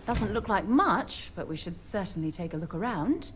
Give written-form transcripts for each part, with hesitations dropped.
Doesn't look like much, but we should certainly take a look around.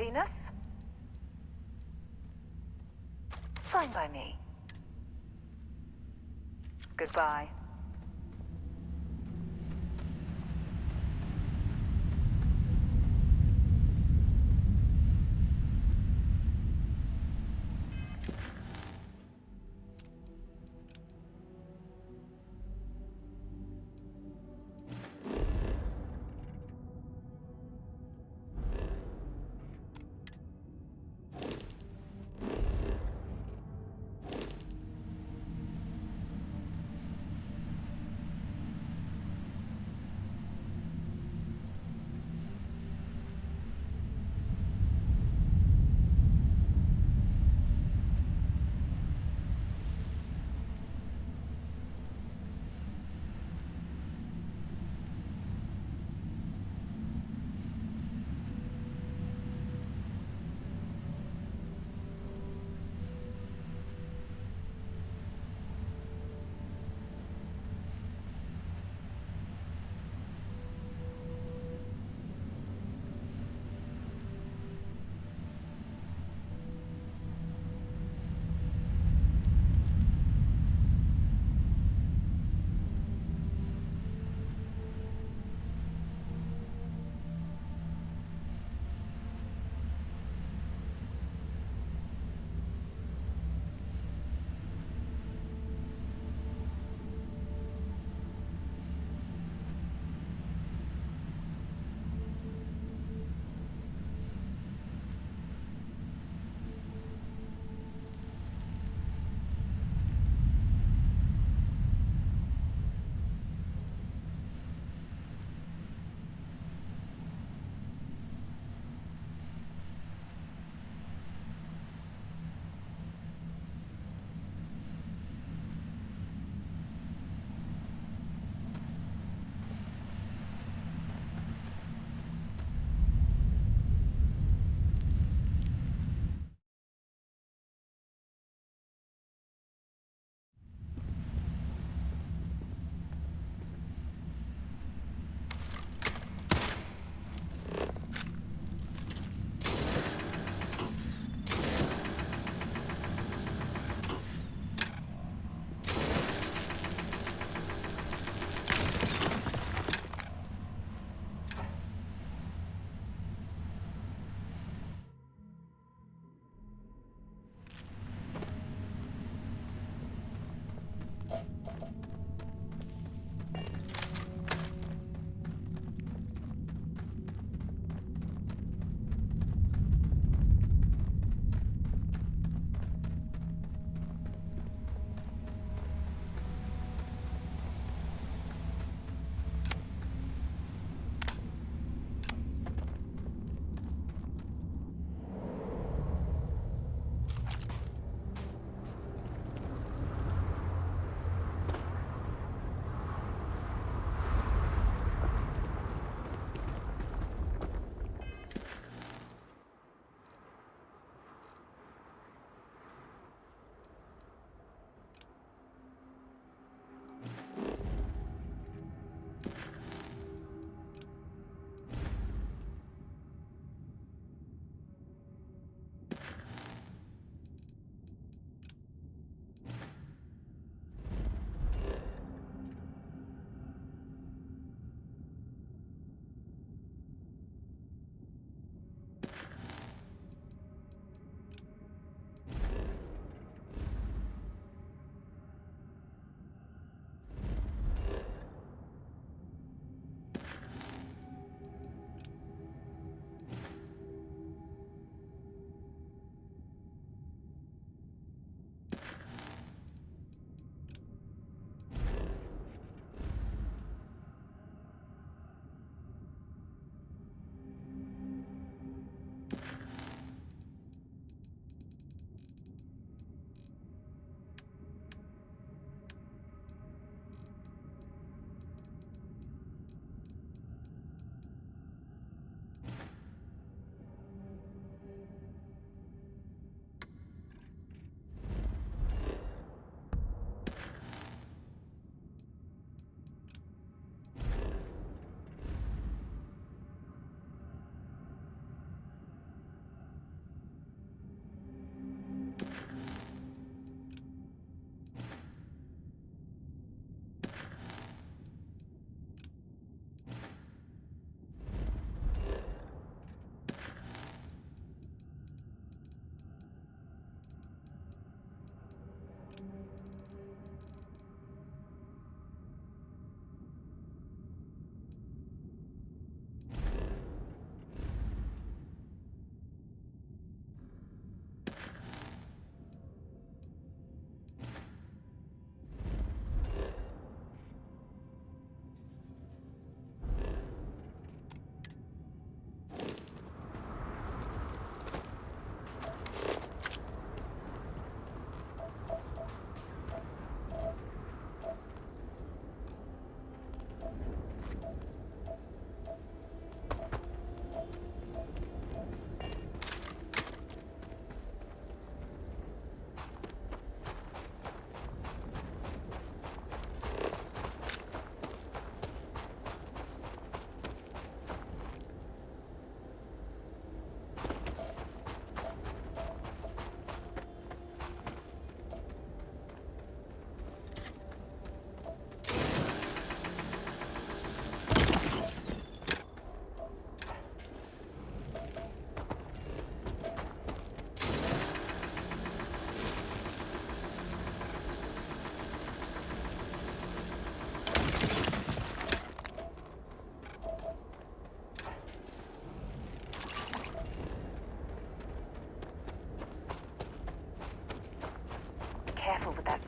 Venus? Fine by me. Goodbye.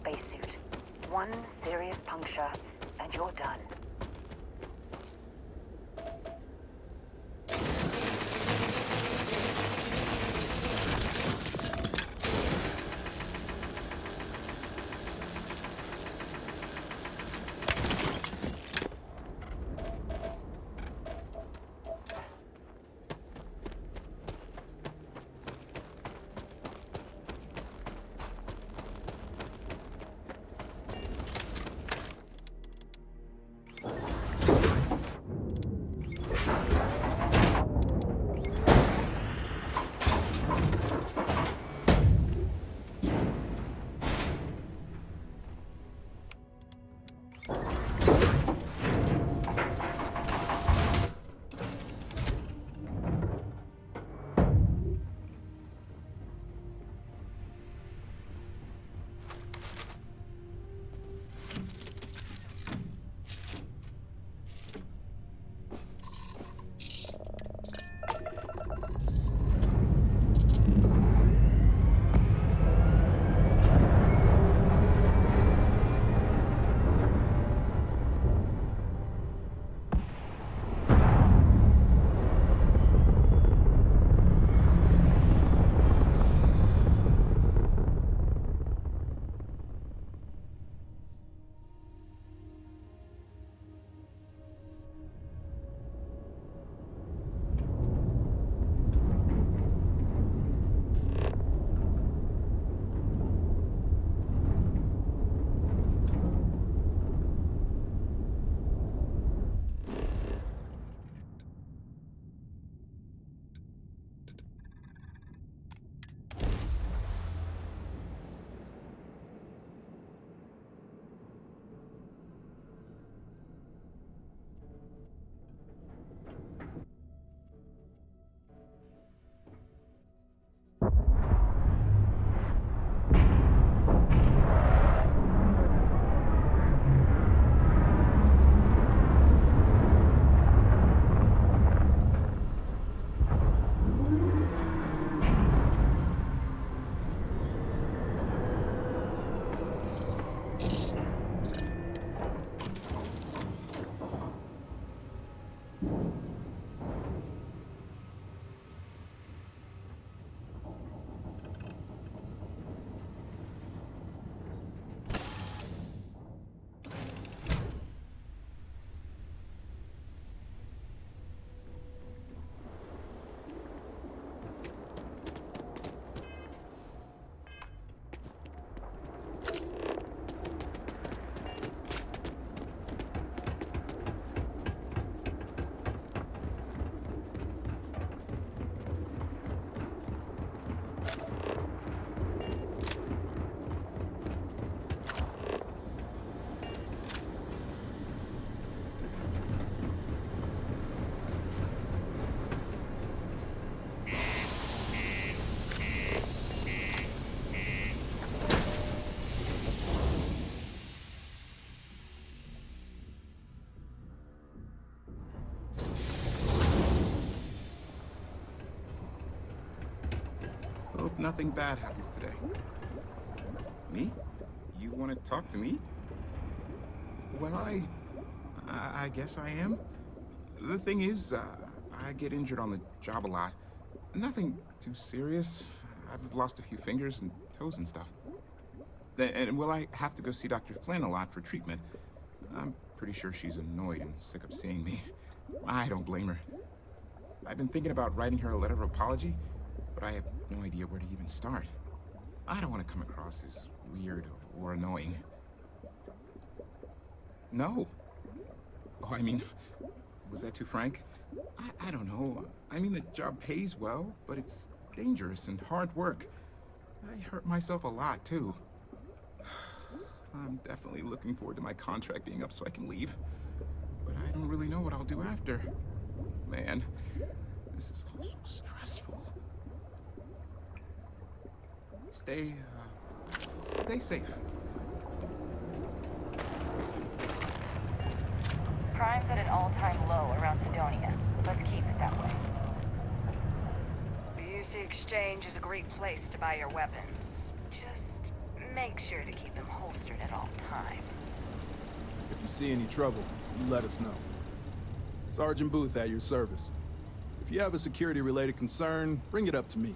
spacesuit. One serious puncture, and you're done. Hope nothing bad happens today. Me? You want to talk to me? Well, I guess I am. The thing is, I get injured on the job a lot. Nothing too serious. I've lost a few fingers and toes and stuff. And well, I have to go see Dr. Flynn a lot for treatment. I'm pretty sure she's annoyed and sick of seeing me. I don't blame her. I've been thinking about writing her a letter of apology, but I have no idea where to even start. I don't want to come across as weird or annoying. No. Oh, I mean, was that too frank? I don't know. I mean, the job pays well, but it's dangerous and hard work. I hurt myself a lot, too. I'm definitely looking forward to my contract being up so I can leave. But I don't really know what I'll do after. Man, this is all so stressful. Stay safe. Crime's at an all-time low around Cydonia. Let's keep it that way. The UC Exchange is a great place to buy your weapons. Just make sure to keep them holstered at all times. If you see any trouble, you let us know. Sergeant Booth at your service. If you have a security-related concern, bring it up to me.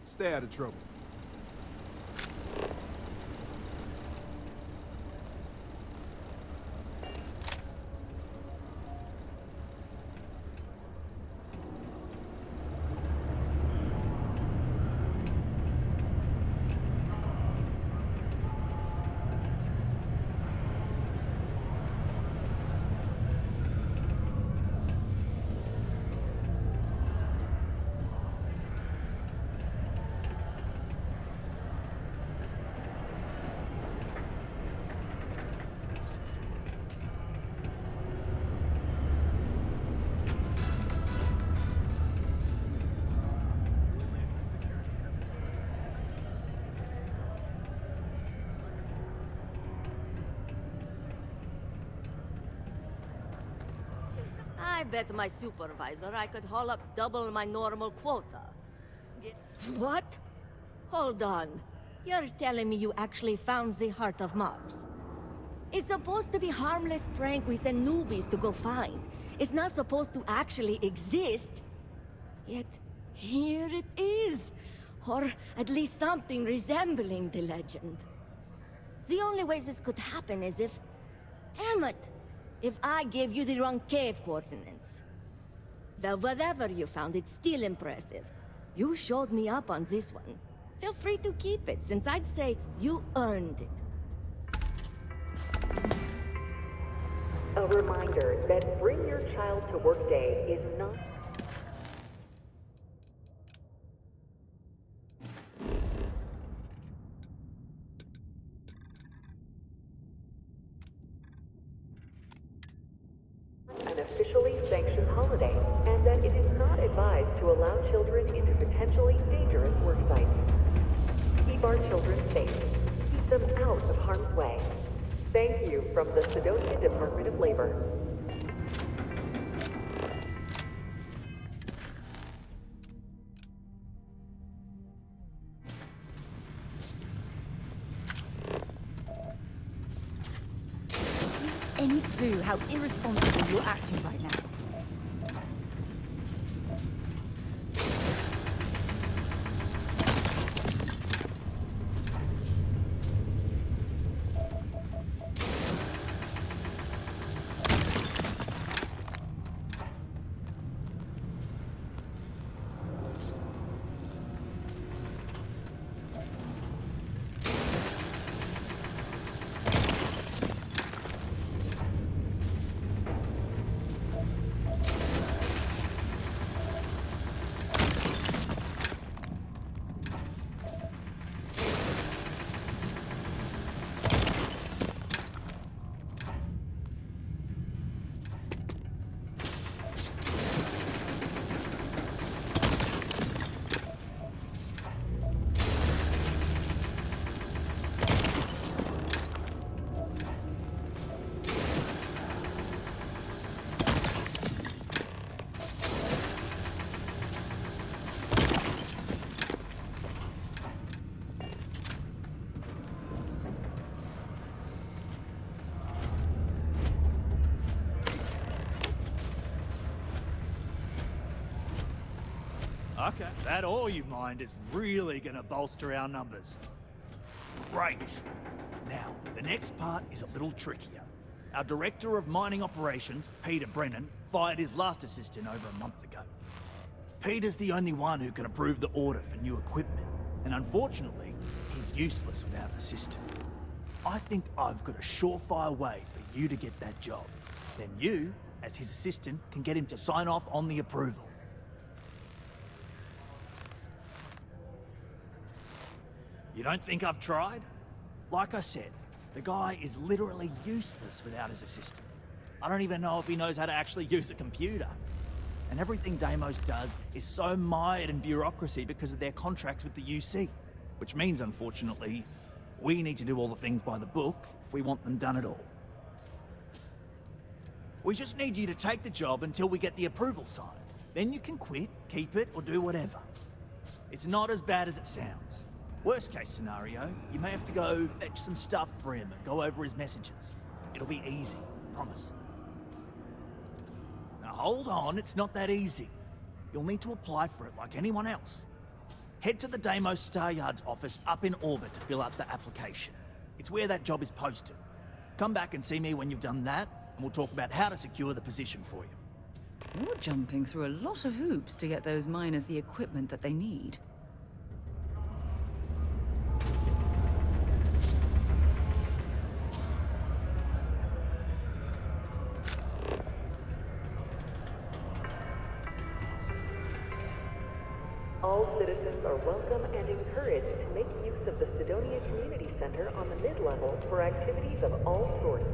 Stay out of trouble. I bet my supervisor I could haul up double my normal quota. What? Hold on. You're telling me you actually found the heart of Mars? It's supposed to be harmless prank we send newbies to go find. It's not supposed to actually exist. Yet, here it is. Or at least something resembling the legend. The only way this could happen is if... Damn it! If I gave you the wrong cave coordinates. Well, whatever you found, it's still impressive. You showed me up on this one. Feel free to keep it, since I'd say you earned it. A reminder that Bring Your Child to Work Day is not... an officially sanctioned holiday, and that it is not advised to allow children into potentially dangerous work sites. Keep our children safe. Keep them out of harm's way. Thank you from the 𝗕𝗘𝗜𝗚𝗏 Department of Labor. Any clue how irresponsible you're acting right now? Okay, that all you mind is really gonna bolster our numbers. Great. Now, the next part is a little trickier. Our Director of Mining Operations, Peter Brennan, fired his last assistant over a month ago. Peter's the only one who can approve the order for new equipment, and unfortunately, he's useless without an assistant. I think I've got a surefire way for you to get that job. Then you, as his assistant, can get him to sign off on the approval. You don't think I've tried? Like I said, the guy is literally useless without his assistant. I don't even know if he knows how to actually use a computer. And everything Deimos does is so mired in bureaucracy because of their contracts with the UC. Which means, unfortunately, we need to do all the things by the book if we want them done at all. We just need you to take the job until we get the approval signed. Then you can quit, keep it, or do whatever. It's not as bad as it sounds. Worst case scenario, you may have to go fetch some stuff for him and go over his messages. It'll be easy, I promise. Now hold on, it's not that easy. You'll need to apply for it like anyone else. Head to the 𝗕𝗏𝗧𝗏𝗏's office up in orbit to fill out the application. It's where that job is posted. Come back and see me when you've done that, and we'll talk about how to secure the position for you. You're jumping through a lot of hoops to get those miners the equipment that they need. All citizens are welcome and encouraged to make use of the Cydonia Community Center on the mid-level for activities of all sorts.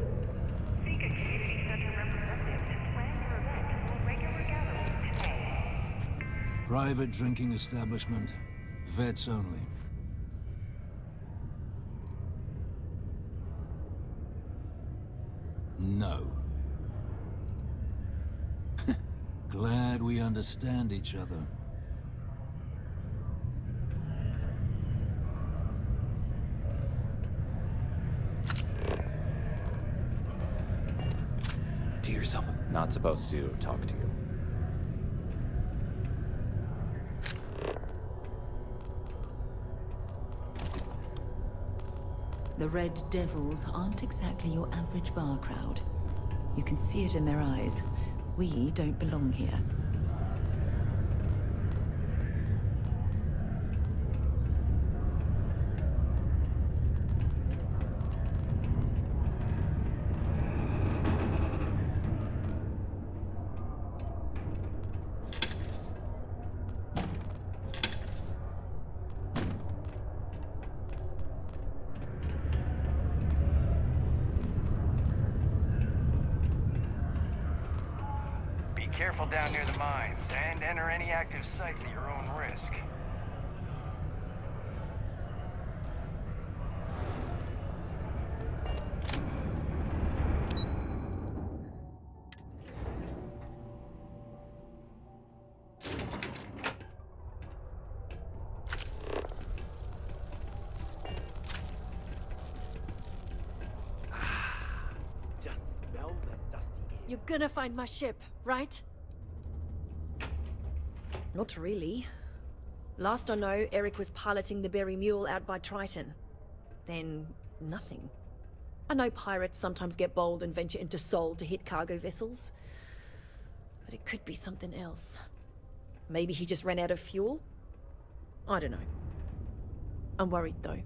Seek a community center representative to plan your event for regular gatherings today. Private drinking establishment. Vets only. No. Glad we understand each other. To yourself. Not supposed to talk to you. The Red Devils aren't exactly your average bar crowd. You can see it in their eyes. We don't belong here. Careful down near the mines, and enter any active sites at your own risk. Just smell that dusty air. You're gonna find my ship, right? Not really. Last I know, Eric was piloting the Berry Mule out by Triton. Then, nothing. I know pirates sometimes get bold and venture into Sol to hit cargo vessels. But it could be something else. Maybe he just ran out of fuel? I don't know. I'm worried though.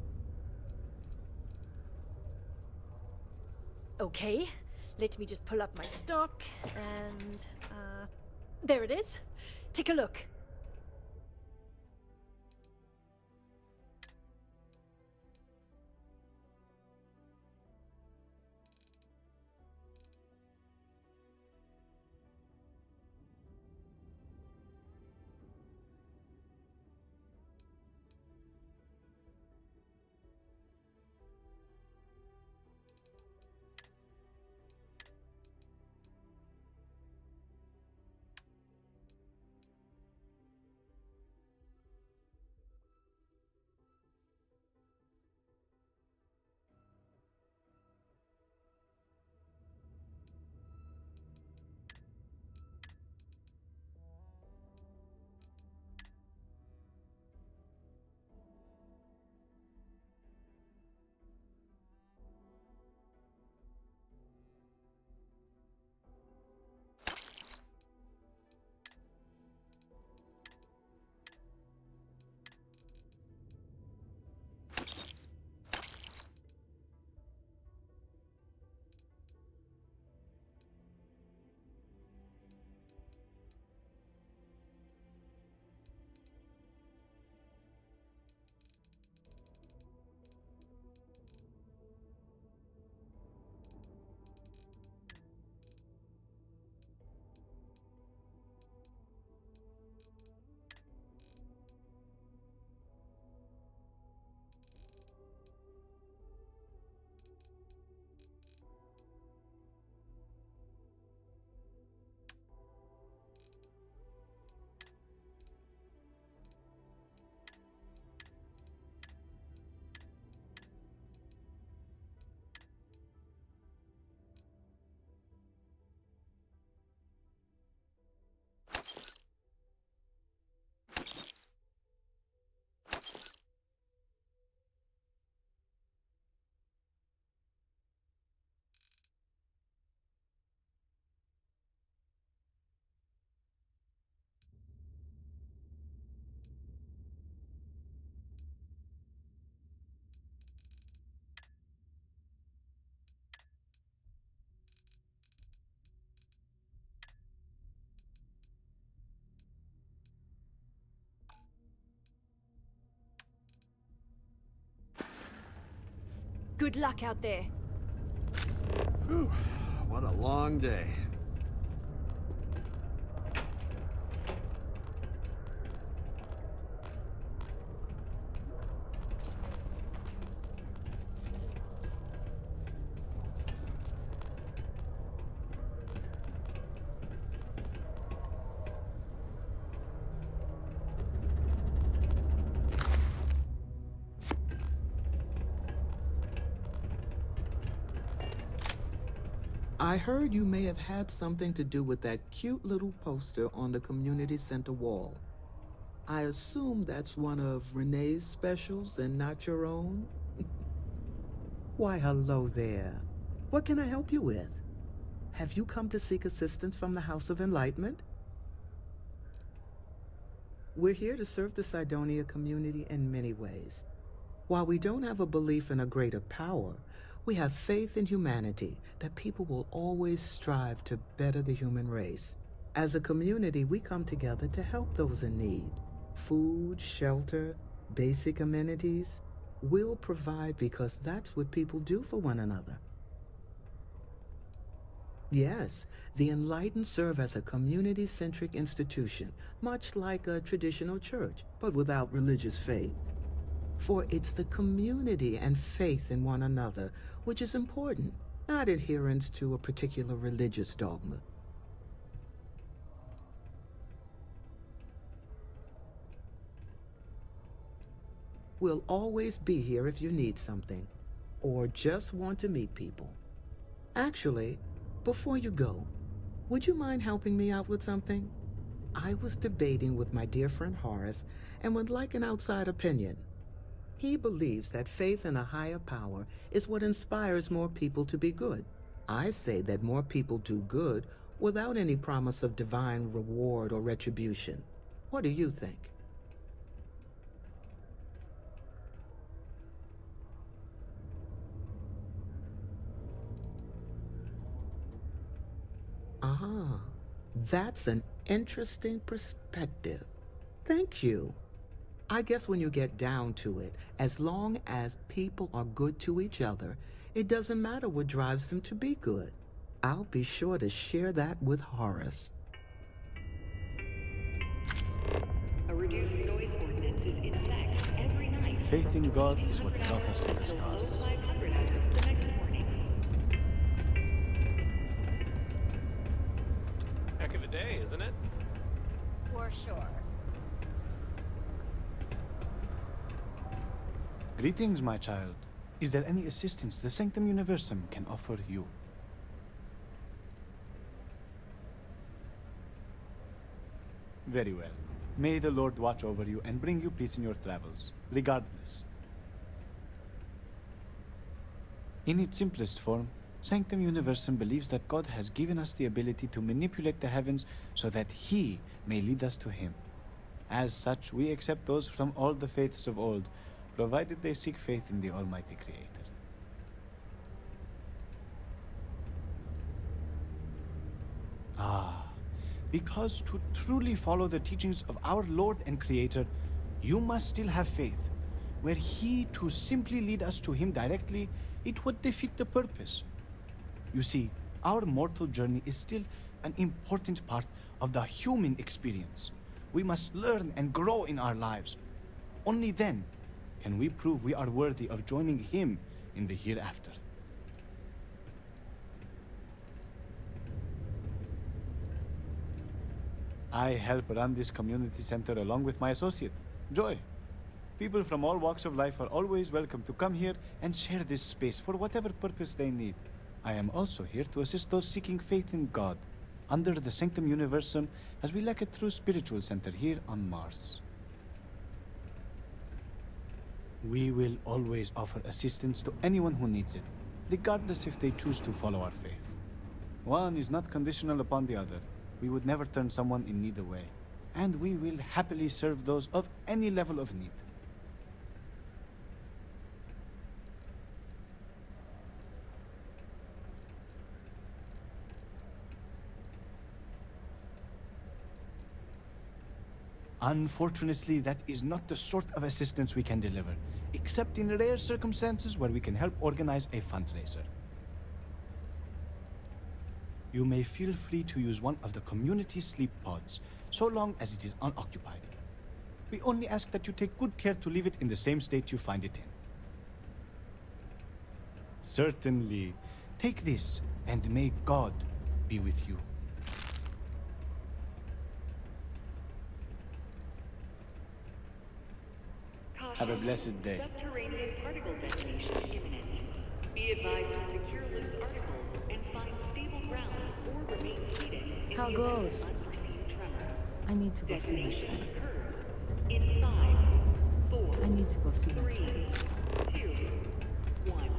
Okay, let me just pull up my stock and, there it is. Take a look. Good luck out there. Whew, what a long day. I heard you may have had something to do with that cute little poster on the community center wall. I assume that's one of Renee's specials and not your own? Why, hello there. What can I help you with? Have you come to seek assistance from the House of Enlightenment? We're here to serve the Cydonia community in many ways. While we don't have a belief in a greater power, we have faith in humanity, that people will always strive to better the human race. As a community, we come together to help those in need. Food, shelter, basic amenities. We'll provide because that's what people do for one another. Yes, the Enlightened serve as a community-centric institution, much like a traditional church, but without religious faith. For it's the community and faith in one another which is important, not adherence to a particular religious dogma. We'll always be here if you need something, or just want to meet people. Actually, before you go, would you mind helping me out with something? I was debating with my dear friend Horace and would like an outside opinion. He believes that faith in a higher power is what inspires more people to be good. I say that more people do good without any promise of divine reward or retribution. What do you think? Ah, that's an interesting perspective. Thank you. I guess when you get down to it, as long as people are good to each other, it doesn't matter what drives them to be good. I'll be sure to share that with Horace. A reduced noise ordinance is in effect every night. Faith in God is what brought us to the stars. 500 hours the next morning. Heck of a day, isn't it? For sure. Greetings, my child. Is there any assistance the Sanctum Universum can offer you? Very well. May the Lord watch over you and bring you peace in your travels, regardless. In its simplest form, Sanctum Universum believes that God has given us the ability to manipulate the heavens so that He may lead us to Him. As such, we accept those from all the faiths of old, provided they seek faith in the Almighty Creator. Ah, because to truly follow the teachings of our Lord and Creator, you must still have faith. Were He to simply lead us to Him directly, it would defeat the purpose. You see, our mortal journey is still an important part of the human experience. We must learn and grow in our lives. Only then can we prove we are worthy of joining Him in the hereafter. I help run this community center along with my associate, Joy. People from all walks of life are always welcome to come here and share this space for whatever purpose they need. I am also here to assist those seeking faith in God, under the Sanctum Universum, as we lack a true spiritual center here on Mars. We will always offer assistance to anyone who needs it, regardless if they choose to follow our faith. One is not conditional upon the other. We would never turn someone in need away, and we will happily serve those of any level of need. Unfortunately, that is not the sort of assistance we can deliver, except in rare circumstances where we can help organize a fundraiser. You may feel free to use one of the community sleep pods, so long as it is unoccupied. We only ask that you take good care to leave it in the same state you find it in. Certainly. Take this, and may God be with you. Have a blessed day. Subterranean particle detonation imminent. Be advised to secure loose articles and find stable ground or remain seated in How the goes? event of unforeseen tremor. I need to go see my Detonation friend. occurs in 5, 4, I need to go see my 3, friend. 2, 1.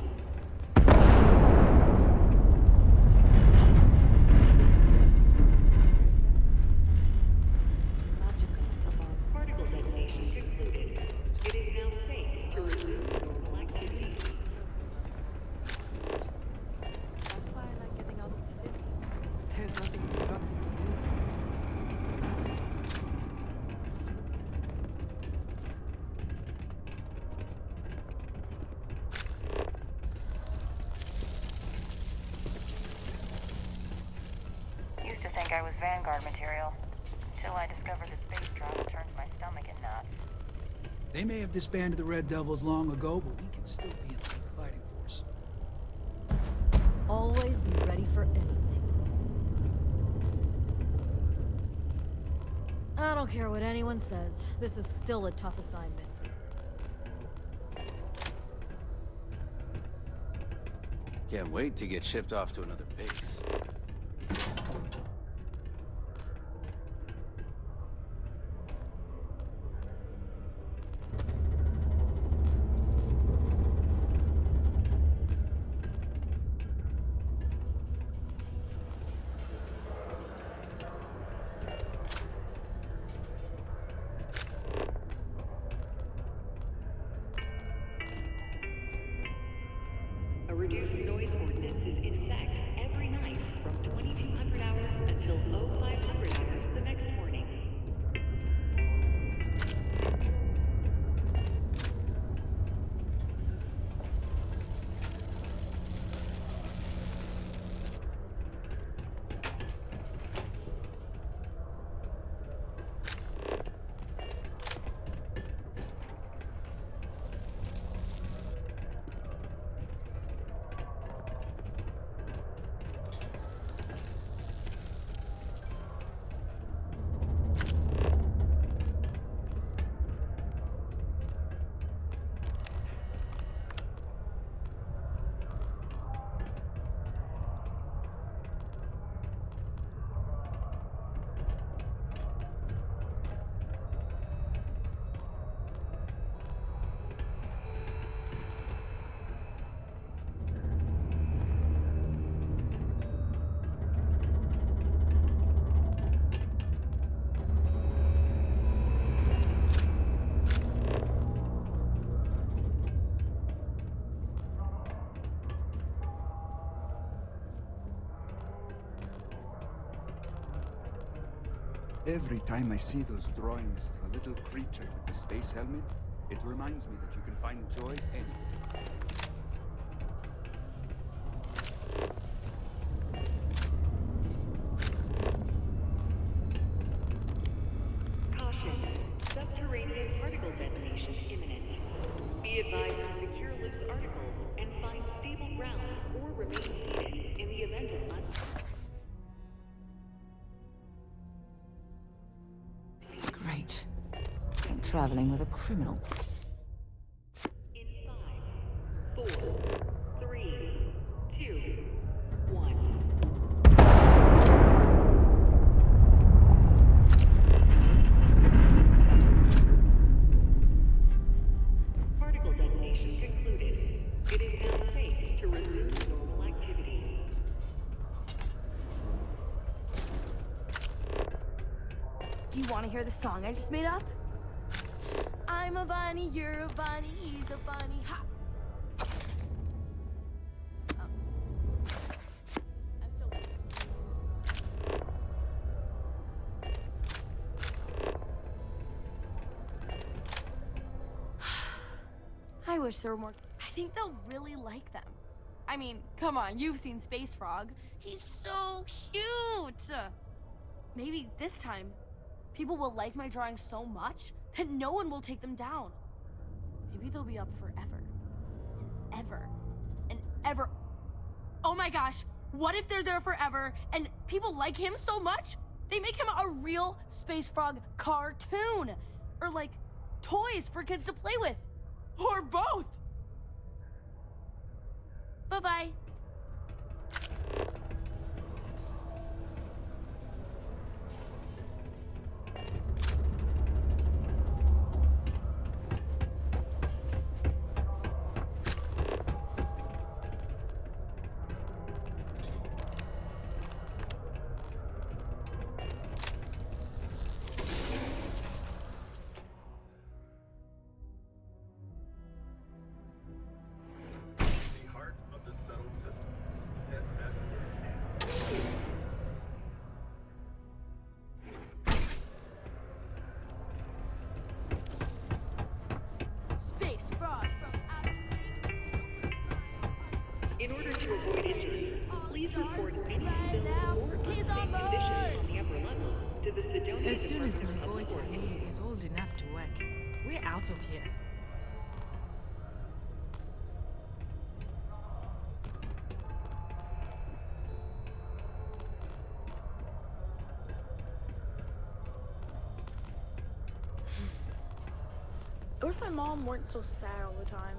Particle detonation concluded. It is now safe to resume normal activity. That's why I like getting out of the city. There's nothing obstructing me. Used to think I was Vanguard material, until I discovered that space travel turns my stomach in knots. They may have disbanded the Red Devils long ago, but we can still be an elite fighting force. Always be ready for anything. I don't care what anyone says. This is still a tough assignment. Can't wait to get shipped off to another base. A reduced noise ordinance is in effect every night from 2200 hours until 0500 hours the next morning. Every time I see those drawings of the little creature with the space helmet, it reminds me that you can find joy anywhere. Caution. Subterranean particle detonation imminent. Be advised to secure loose articles and find stable ground or remain seated in the event of Great. I'm traveling with a criminal. In 5, 4, 3, 2, 1. Particle detonation concluded. It is now safe to resume normal activity. Do you want to hear the song I just made up? I'm a bunny, you're a bunny, he's a bunny, ha! wish there were more. I think they'll really like them. I mean, come on, you've seen Space Frog. He's so cute! Maybe this time, people will like my drawings so much that no one will take them down. Maybe they'll be up forever. And ever. And ever. Oh my gosh, what if they're there forever and people like him so much, they make him a real Space Frog cartoon? Or like, toys for kids to play with. Or both! Bye-bye. Space Frog from outer space. In order to avoid injury, please report any Right now, he's conditions on on Mars! the upper level to the Sidonia As soon as my Department boy of Support. 𝗕𝗘𝗓 is old enough to work, we're out of here. What if my mom weren't so sad all the time?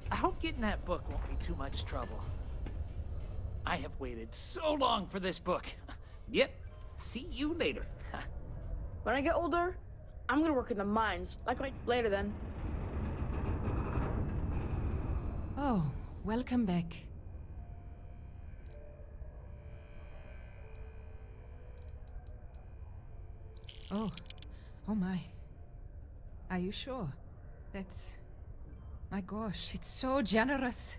I hope getting that book won't be too much trouble. I have waited so long for this book. Yep, see you later. When I get older, I'm gonna work in the mines. Later then. Oh, welcome back. Oh my. Are you sure? That's... My gosh, it's so generous.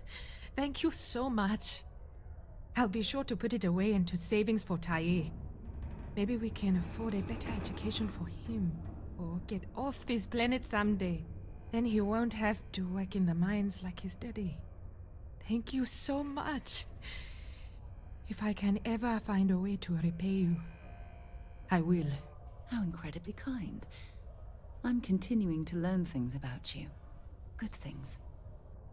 Thank you so much. I'll be sure to put it away into savings for 𝗕𝗓𝗓. Maybe we can afford a better education for him, or get off this planet someday. Then he won't have to work in the mines like his daddy. Thank you so much. If I can ever find a way to repay you, I will. How incredibly kind. I'm continuing to learn things about you. Good things.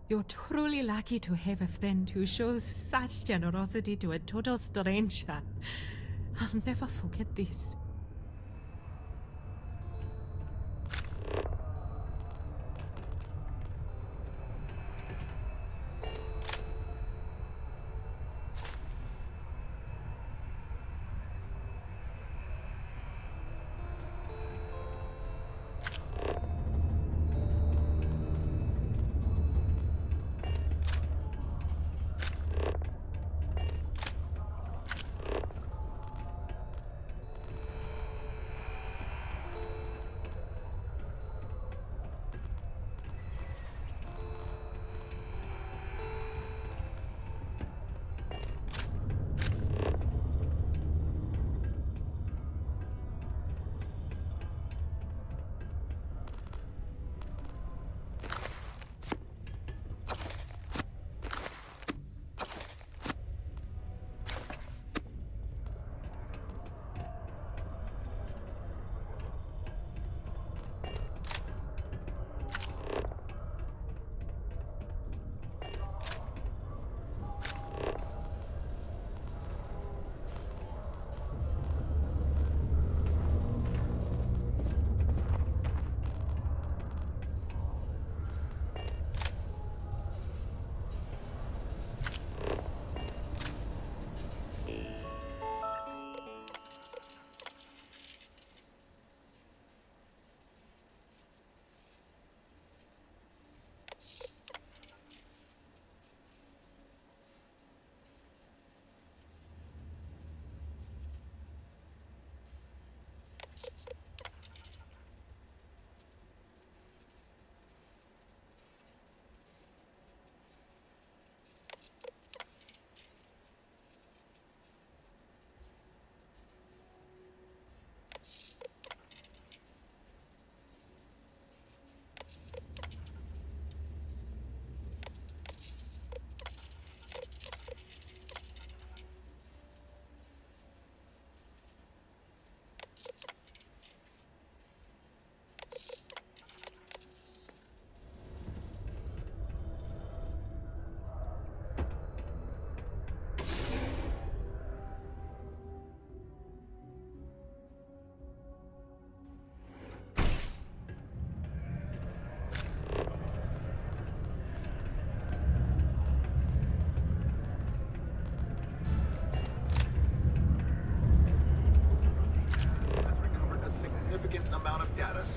You're truly lucky to have a friend who shows such generosity to a total stranger. I'll never forget this.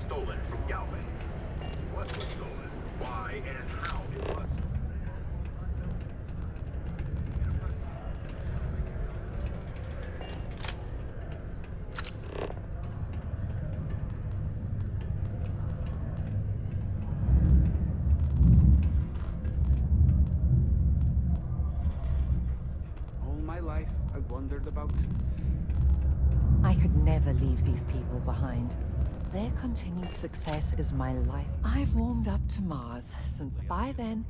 stolen from Galvin. What was stolen, why, and how it was. All my life, I've wondered about. I could never leave these people behind. Their continued success is my life. I've warmed up to Mars since by then.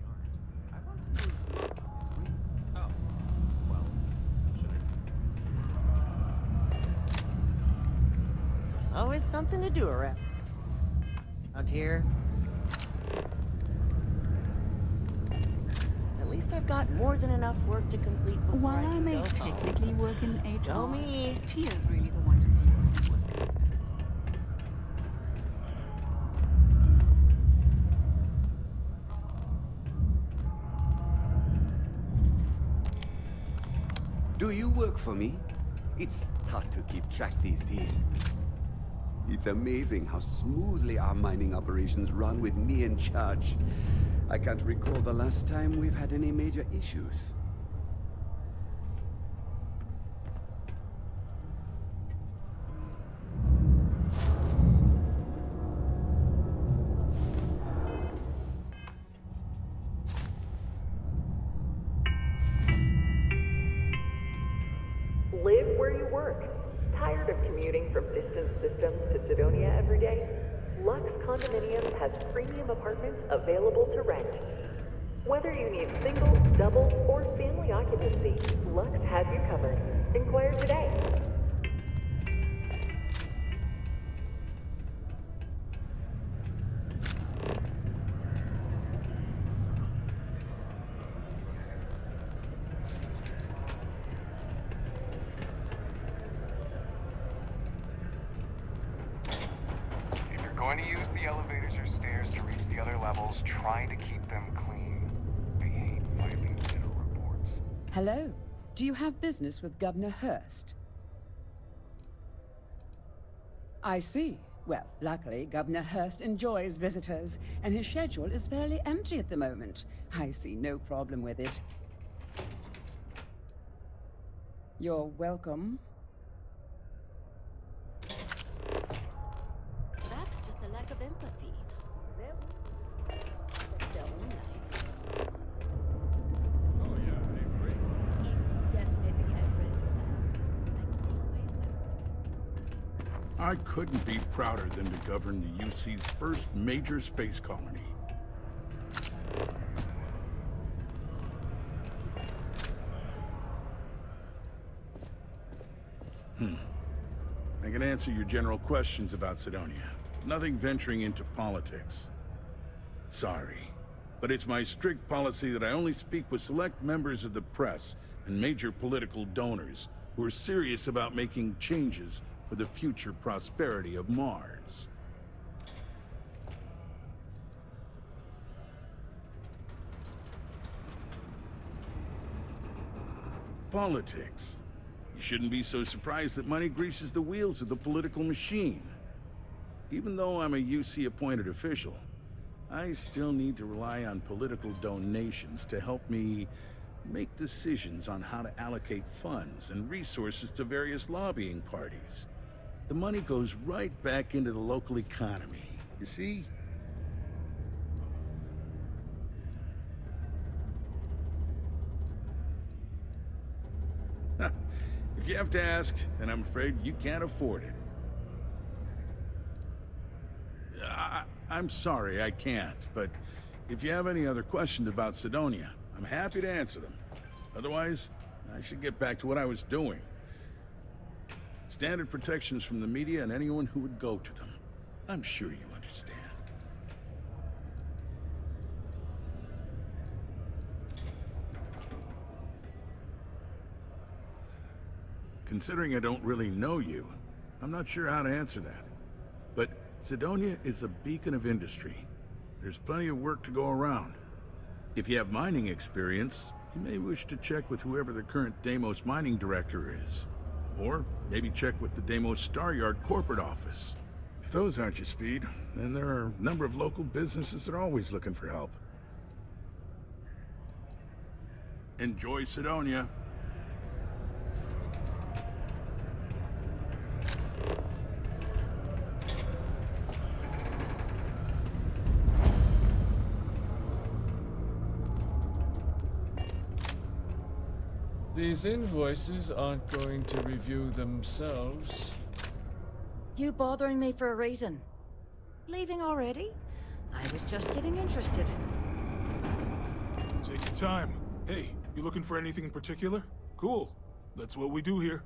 There's always something to do around here. At least I've got more than enough work to complete before While I can may go home. technically work in HR, Show me. Tia's really the one to see from the work concerns. Do you work for me? It's hard to keep track these days. It's amazing how smoothly our mining operations run with me in charge. I can't recall the last time we've had any major issues. Live where you work. Tired of commuting from distant systems to Cydonia every day? Lux Condominiums has premium apartments available to rent. Whether you need single, double, or family occupancy, Lux has you covered. Inquire today. If you're going to use the elevators or stairs to reach the other levels, try to keep them clean. They hate filing general reports. Hello. Do you have business with Governor Hurst? I see. Well, luckily, Governor Hurst enjoys visitors, and his schedule is fairly empty at the moment. I see no problem with it. You're welcome. That's just a lack of empathy. Their own life. Oh yeah, I agree. It's definitely a red flag. I couldn't be prouder than to govern the UC's first major space colony. I can answer your general questions about Cydonia. Nothing venturing into politics. Sorry, but it's my strict policy that I only speak with select members of the press and major political donors who are serious about making changes for the future prosperity of Mars. Politics. You shouldn't be so surprised that money greases the wheels of the political machine. Even though I'm a UC-appointed official, I still need to rely on political donations to help me make decisions on how to allocate funds and resources to various lobbying parties. The money goes right back into the local economy, you see? If you have to ask, then I'm afraid you can't afford it. I'm sorry, I can't, but if you have any other questions about Cydonia, I'm happy to answer them. Otherwise, I should get back to what I was doing. Standard protections from the media and anyone who would go to them. I'm sure you understand. Considering I don't really know you, I'm not sure how to answer that. But Cydonia is a beacon of industry. There's plenty of work to go around. If you have mining experience, you may wish to check with whoever the current Deimos mining director is. Or maybe check with the Deimos Star Yard corporate office. If those aren't your speed, then there are a number of local businesses that are always looking for help. Enjoy Cydonia. These invoices aren't going to review themselves. You bothering me for a reason. Leaving already? I was just getting interested. Take your time. Hey, you looking for anything in particular? Cool. That's what we do here.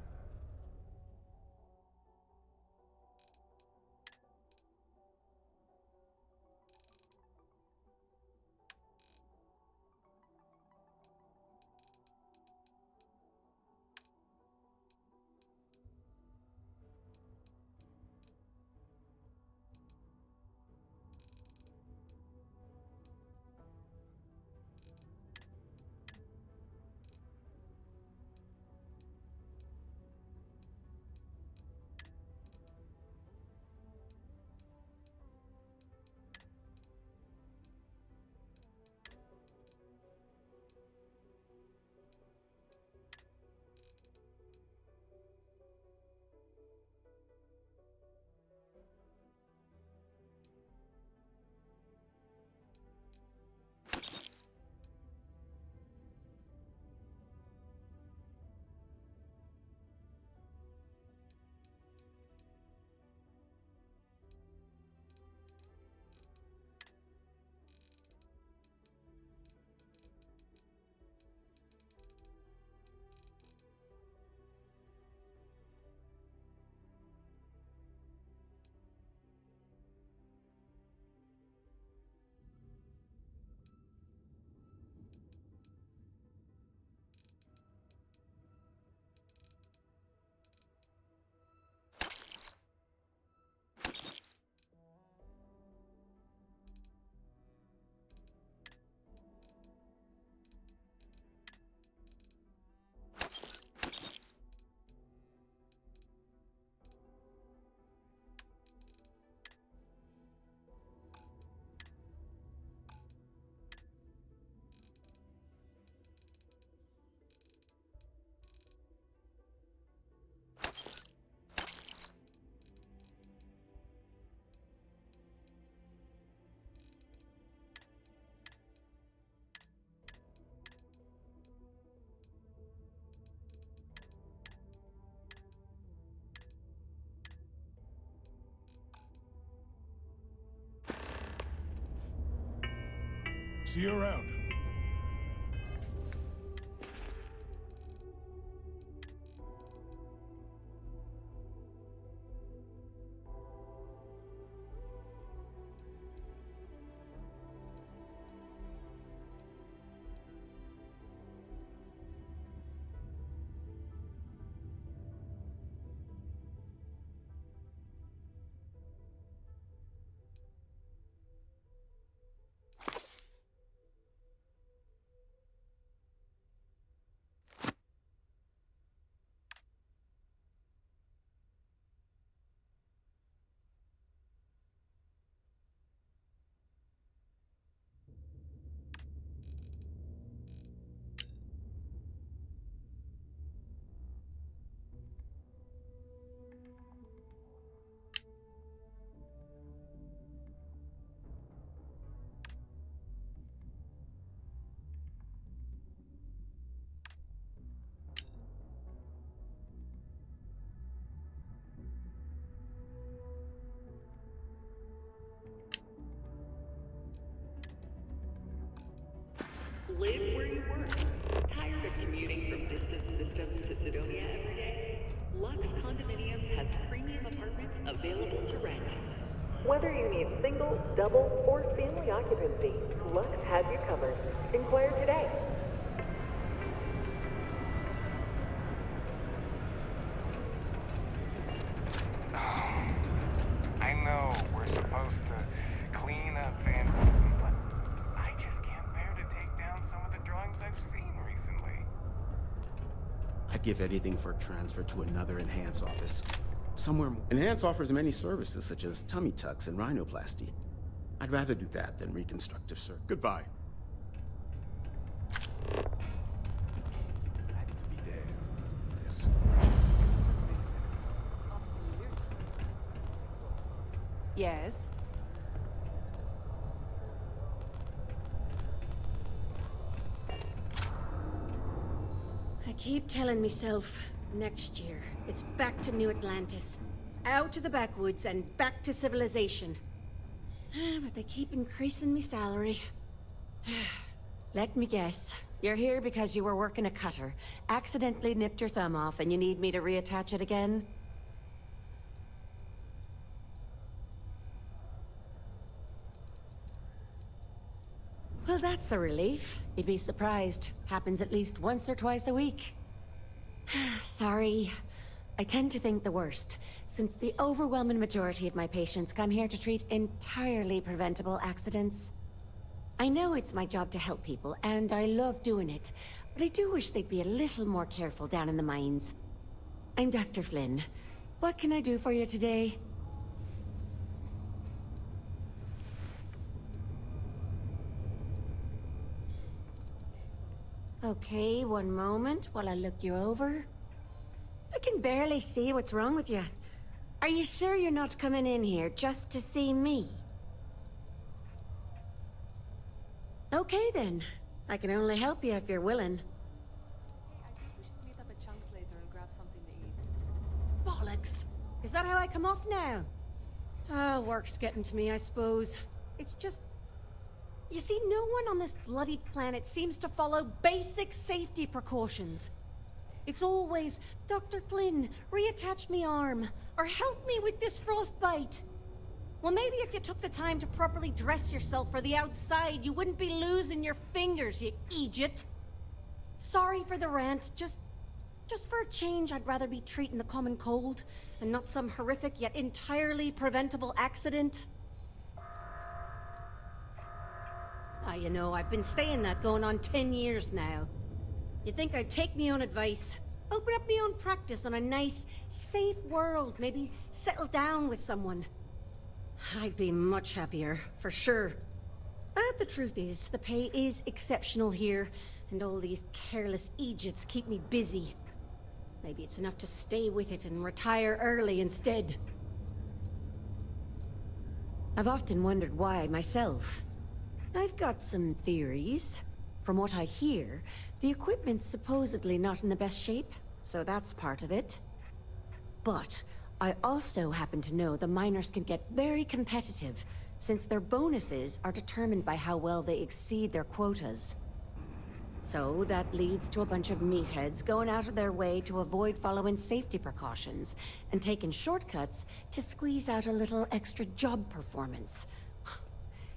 See you around. Live where you work. Tired of commuting from distant systems to Cydonia every day? Lux Condominiums has premium apartments available to rent. Whether you need single, double, or family occupancy, Lux has you covered. Inquire today. I know we're supposed to clean up vandalism, but I just can't bear to take down some of the drawings I've seen recently. I'd give anything for a transfer to another enhanced office. Somewhere more. Enhance offers many services such as tummy tucks and rhinoplasty. I'd rather do that than reconstructive surgery. Goodbye. Had to be there. Yes? I keep telling myself, next year, it's back to New Atlantis. Out to the backwoods and back to civilization. But they keep increasing me salary. Let me guess. You're here because you were working a cutter, accidentally nipped your thumb off, and you need me to reattach it again? Well, that's a relief. You'd be surprised. Happens at least once or twice a week. Sorry. I tend to think the worst, since the overwhelming majority of my patients come here to treat entirely preventable accidents. I know it's my job to help people, and I love doing it, but I do wish they'd be a little more careful down in the mines. I'm Dr. Flynn. What can I do for you today? Okay, one moment while I look you over. I can barely see what's wrong with you. Are you sure you're not coming in here just to see me? Okay then. I can only help you if you're willing. Hey, I think we should meet up at Chunks later and grab something to eat. Bollocks! Is that how I come off now? Oh, work's getting to me, I suppose. It's just... You see, no one on this bloody planet seems to follow basic safety precautions. It's always, Dr. Flynn, reattach me arm, or help me with this frostbite. Well, maybe if you took the time to properly dress yourself for the outside, you wouldn't be losing your fingers, you idiot. Sorry for the rant, just for a change, I'd rather be treating a common cold, and not some horrific yet entirely preventable accident. You know, I've been saying that going on 10 years now. You'd think I'd take me own advice, open up my own practice on a nice, safe world, maybe settle down with someone. I'd be much happier, for sure. But the truth is, the pay is exceptional here, and all these careless idiots keep me busy. Maybe it's enough to stay with it and retire early instead. I've often wondered why myself. I've got some theories. From what I hear, the equipment's supposedly not in the best shape, so that's part of it. But I also happen to know the miners can get very competitive, since their bonuses are determined by how well they exceed their quotas. So that leads to a bunch of meatheads going out of their way to avoid following safety precautions, and taking shortcuts to squeeze out a little extra job performance.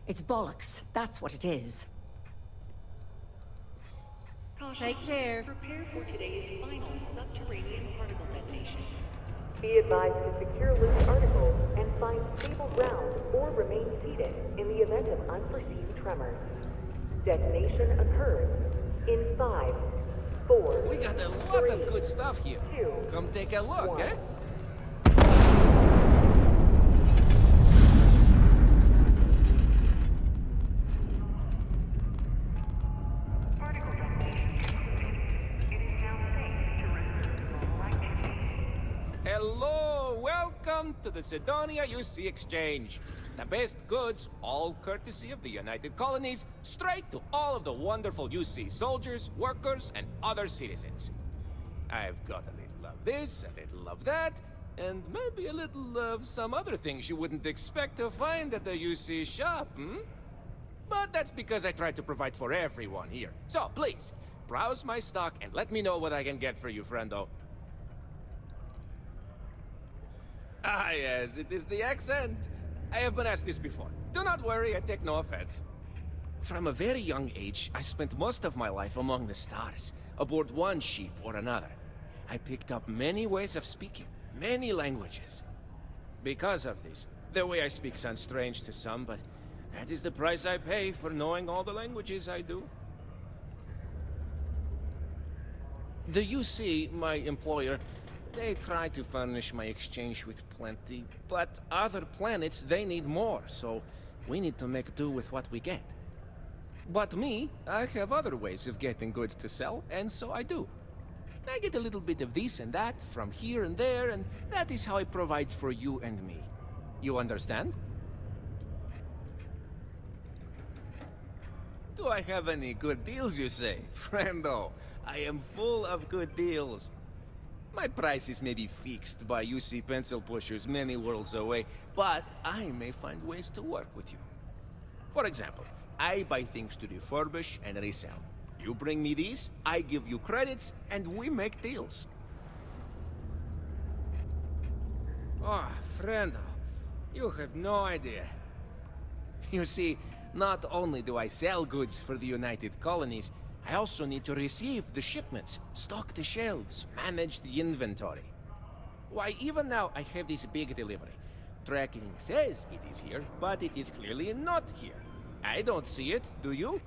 It's bollocks, that's what it is. Take care. Prepare for today's final subterranean particle detonation. Be advised to secure loose articles and find stable ground or remain seated in the event of unforeseen tremors. Detonation occurs in 5, 4. We got a lot of good stuff here. 2, Come take a look, 1. eh? Hello, welcome to the Cydonia UC Exchange. The best goods, all courtesy of the United Colonies, straight to all of the wonderful UC soldiers, workers, and other citizens. I've got a little of this, a little of that, and maybe a little of some other things you wouldn't expect to find at the UC shop, But that's because I try to provide for everyone here. So please, browse my stock and let me know what I can get for you, friendo. Ah, yes, it is the accent. I have been asked this before. Do not worry, I take no offense. From a very young age, I spent most of my life among the stars, aboard one ship or another. I picked up many ways of speaking, many languages. Because of this, the way I speak sounds strange to some, but that is the price I pay for knowing all the languages I do. The UC, my employer, They try to furnish my exchange with plenty, but other planets, they need more, so we need to make do with what we get. But me, I have other ways of getting goods to sell, and so I do. I get a little bit of this and that from here and there, and that is how I provide for you and me. You understand? Do I have any good deals, you say? Friendo, I am full of good deals. My prices may be fixed by UC pencil pushers many worlds away, but I may find ways to work with you. For example, I buy things to refurbish and resell. You bring me these, I give you credits, and we make deals. Oh, friendo, you have no idea. You see, not only do I sell goods for the United Colonies, I also need to receive the shipments, stock the shelves, manage the inventory. Why, even now I have this big delivery. Tracking says it is here, but it is clearly not here. I don't see it, do you?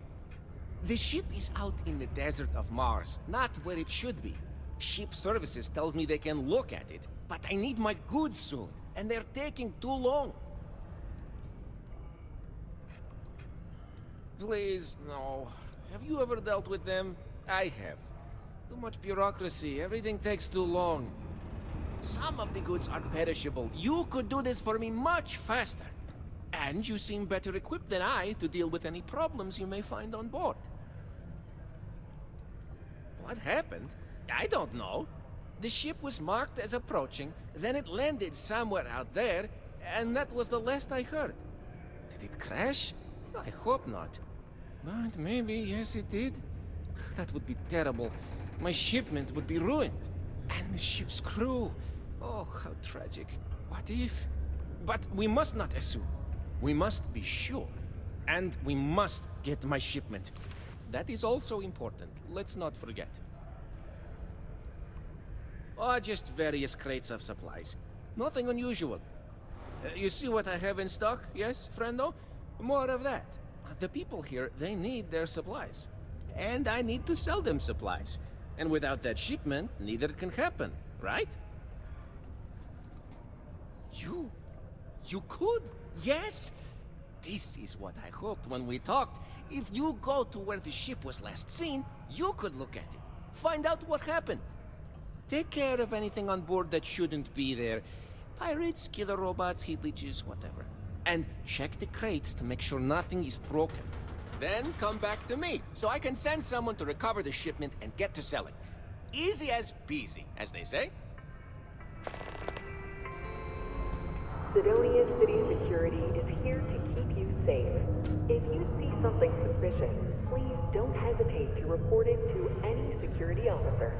The ship is out in the desert of Mars, not where it should be. Ship services tells me they can look at it, but I need my goods soon, and they're taking too long. Please, no. Have you ever dealt with them? I have. Too much bureaucracy, everything takes too long. Some of the goods are perishable. You could do this for me much faster. And you seem better equipped than I to deal with any problems you may find on board. What happened? I don't know. The ship was marked as approaching, then it landed somewhere out there, and that was the last I heard. Did it crash? I hope not. But maybe, yes it did. That would be terrible. My shipment would be ruined. And the ship's crew. Oh, how tragic. What if? But we must not assume. We must be sure. And we must get my shipment. That is also important. Let's not forget. Oh, just various crates of supplies. Nothing unusual. You see what I have in stock, yes, friendo? More of that. The people here, they need their supplies. And I need to sell them supplies. And without that shipment, neither can happen, right? You could? Yes? This is what I hoped when we talked. If you go to where the ship was last seen, you could look at it. Find out what happened. Take care of anything on board that shouldn't be there. Pirates, killer robots, heat leeches, whatever. And check the crates to make sure nothing is broken. Then come back to me, so I can send someone to recover the shipment and get to selling. Easy as peasy, as they say. Sidonia City Security is here to keep you safe. If you see something suspicious, please don't hesitate to report it to any security officer.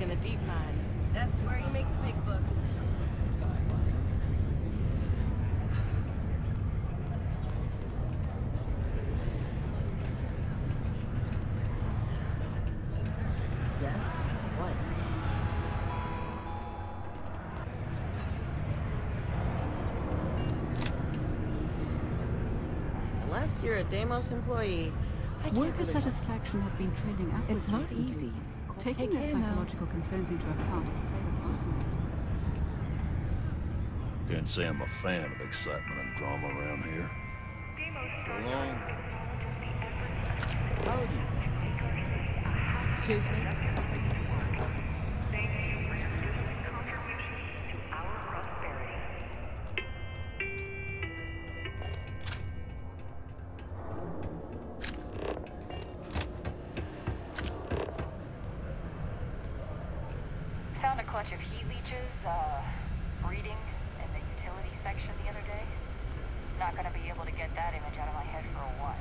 In the deep mines. That's where you make the big bucks. Yes? What? Unless you're a Deimos employee, I can't Worker really satisfaction has been trending upwards. It's not recently. easy. Taking Take their care now. psychological concerns into account has played a part in Can't say I'm a fan of excitement and drama around here. So long. Howdy. Excuse me? Found a clutch of heat leeches, breeding in the utility section the other day. Not gonna be able to get that image out of my head for a while.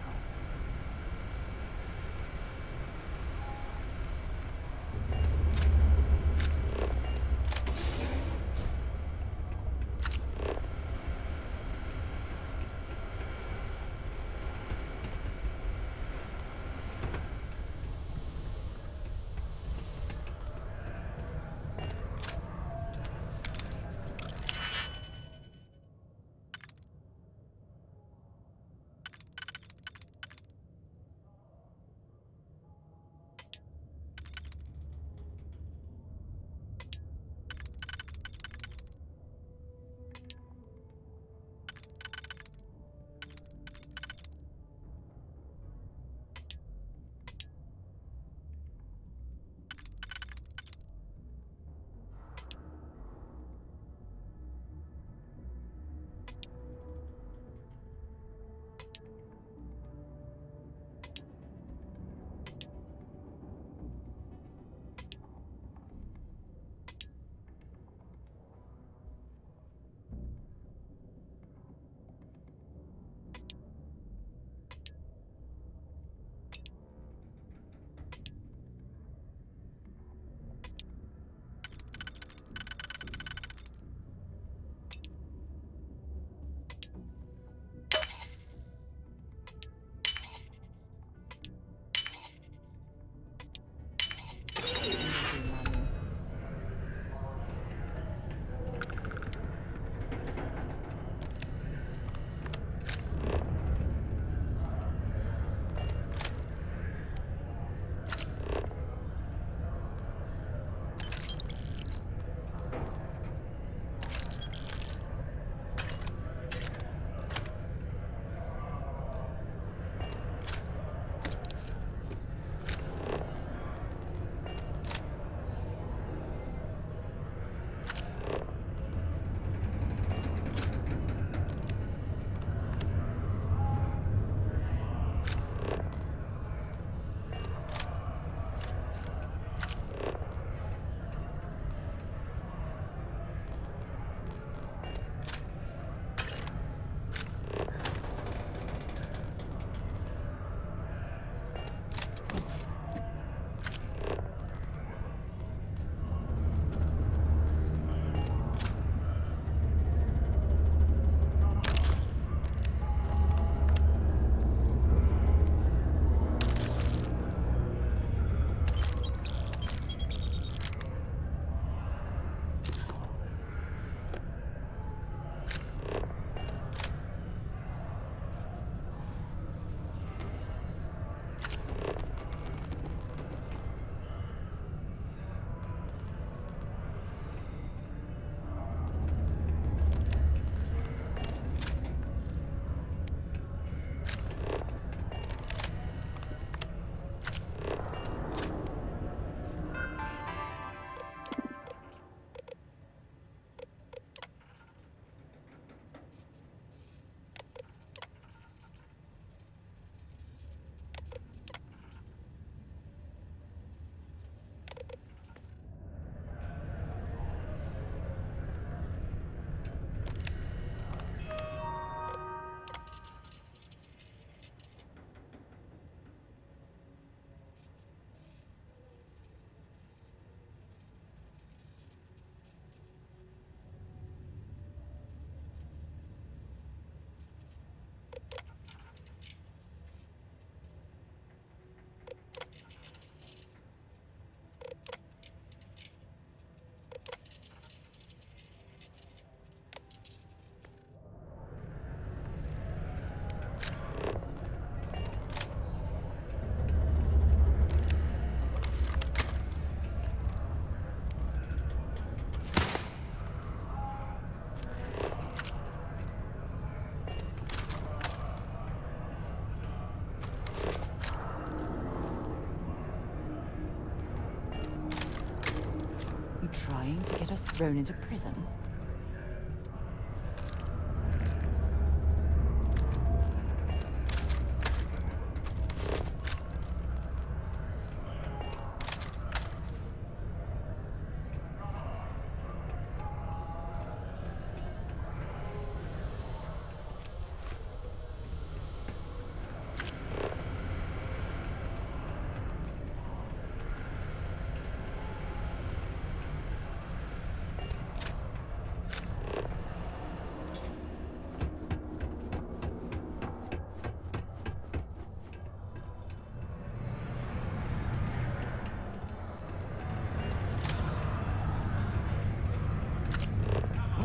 just thrown into prison.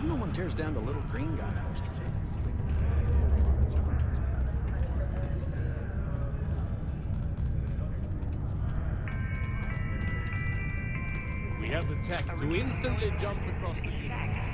No one tears down the little green guy posters. We have the tech to instantly jump across the universe.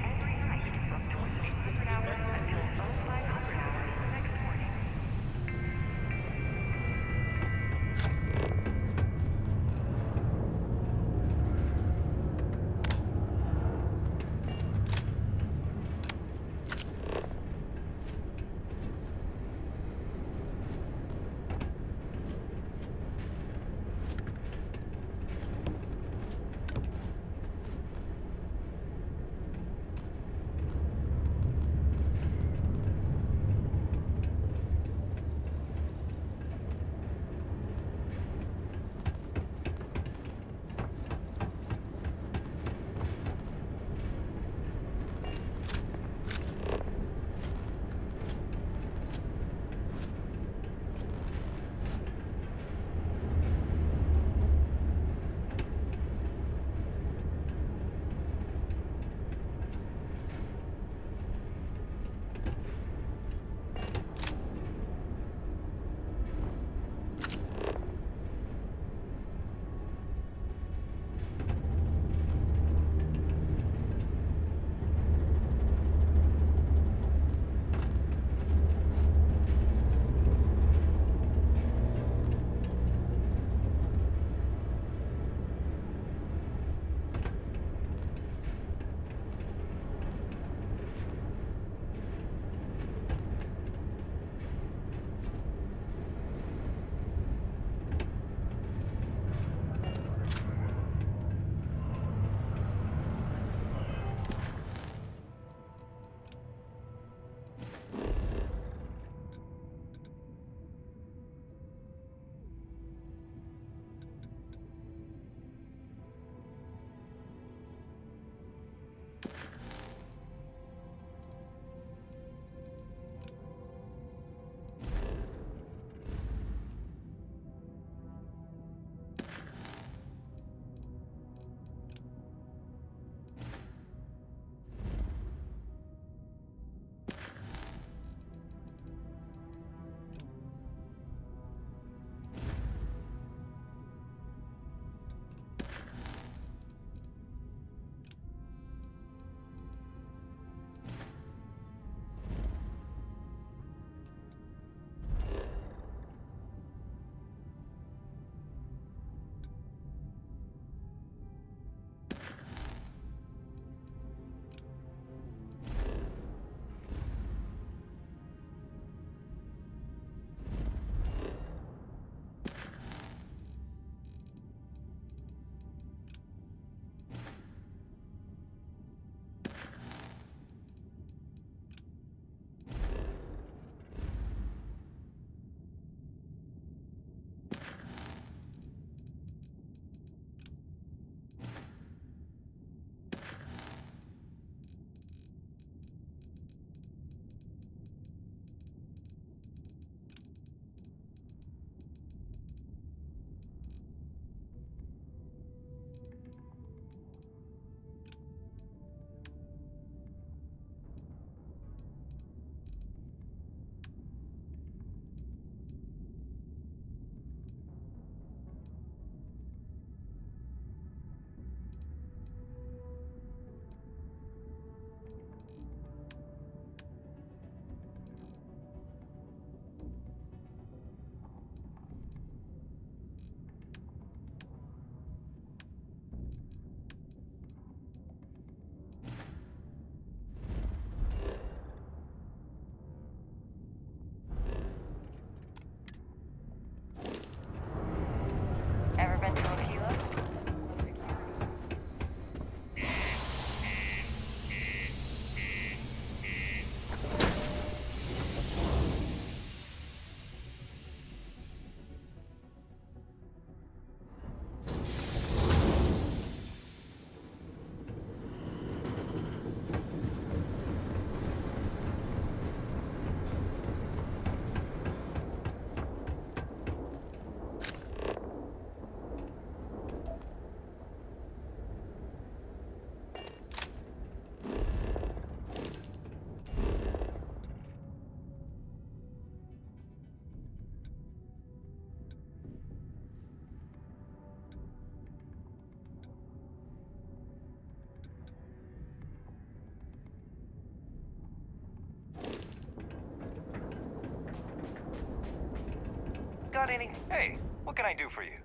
got any... Hey, what can I do for you?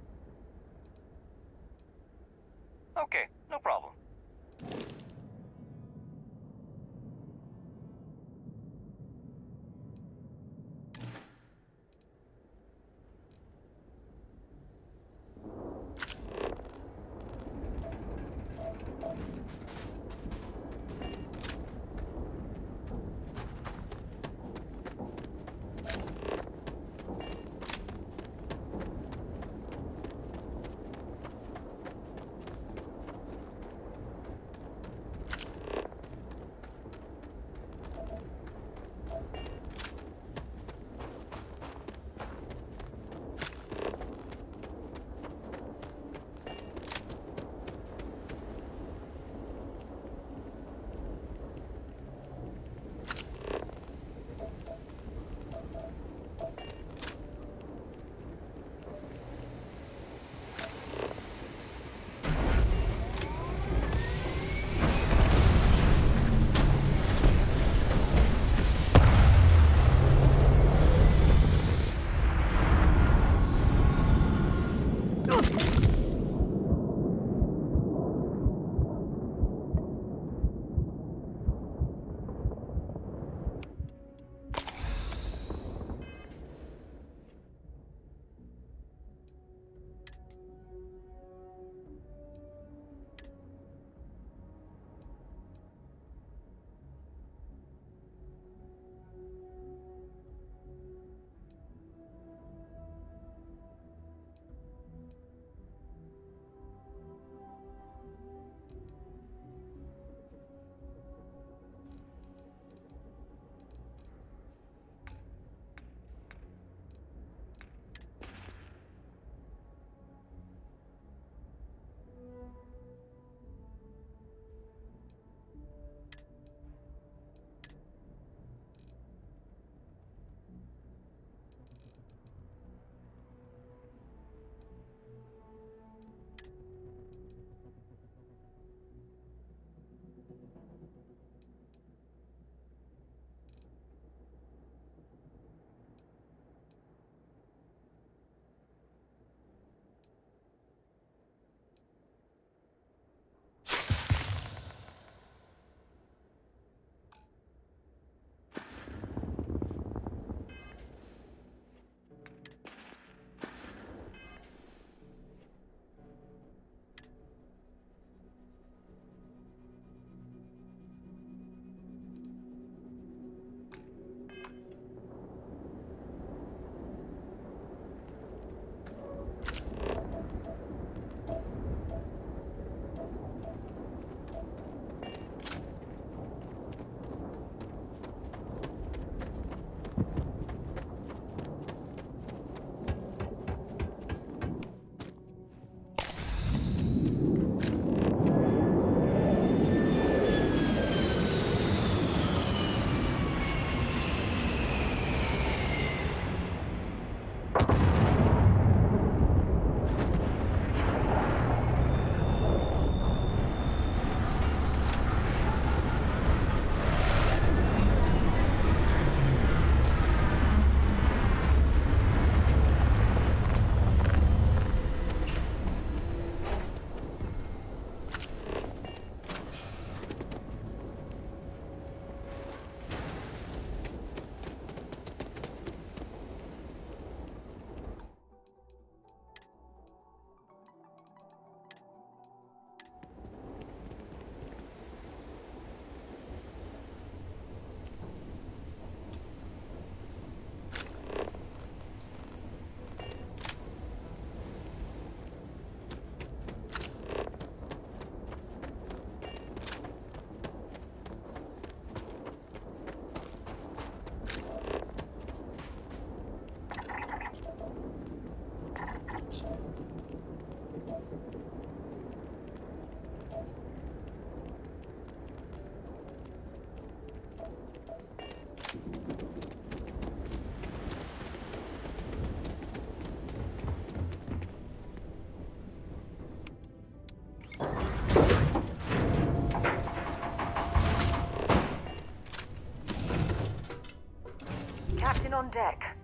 Okay, no problem. Captain on deck.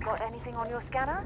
Got anything on your scanner?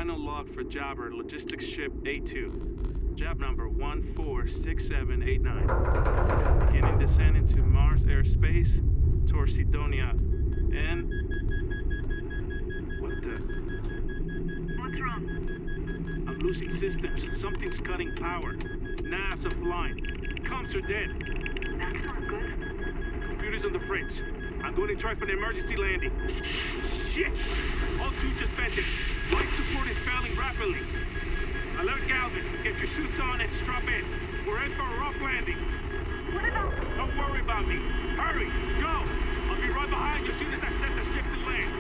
final log for Jobber, logistics ship A2. Job number 146789. Beginning descent into Mars airspace, 𝗕𝗘𝗜𝗗𝗦. And... What the... What's wrong? I'm losing systems. Something's cutting power. Nav's offline. Comms are dead. That's not good. Computers on the fritz. I'm going to try for an emergency landing. Shit! All two just vented. Life support is failing rapidly. Alert Galvez. Get your suits on and strap in. We're in for a rough landing. What about... Don't worry about me. Hurry! Go! I'll be right behind you as soon as I set the ship to land.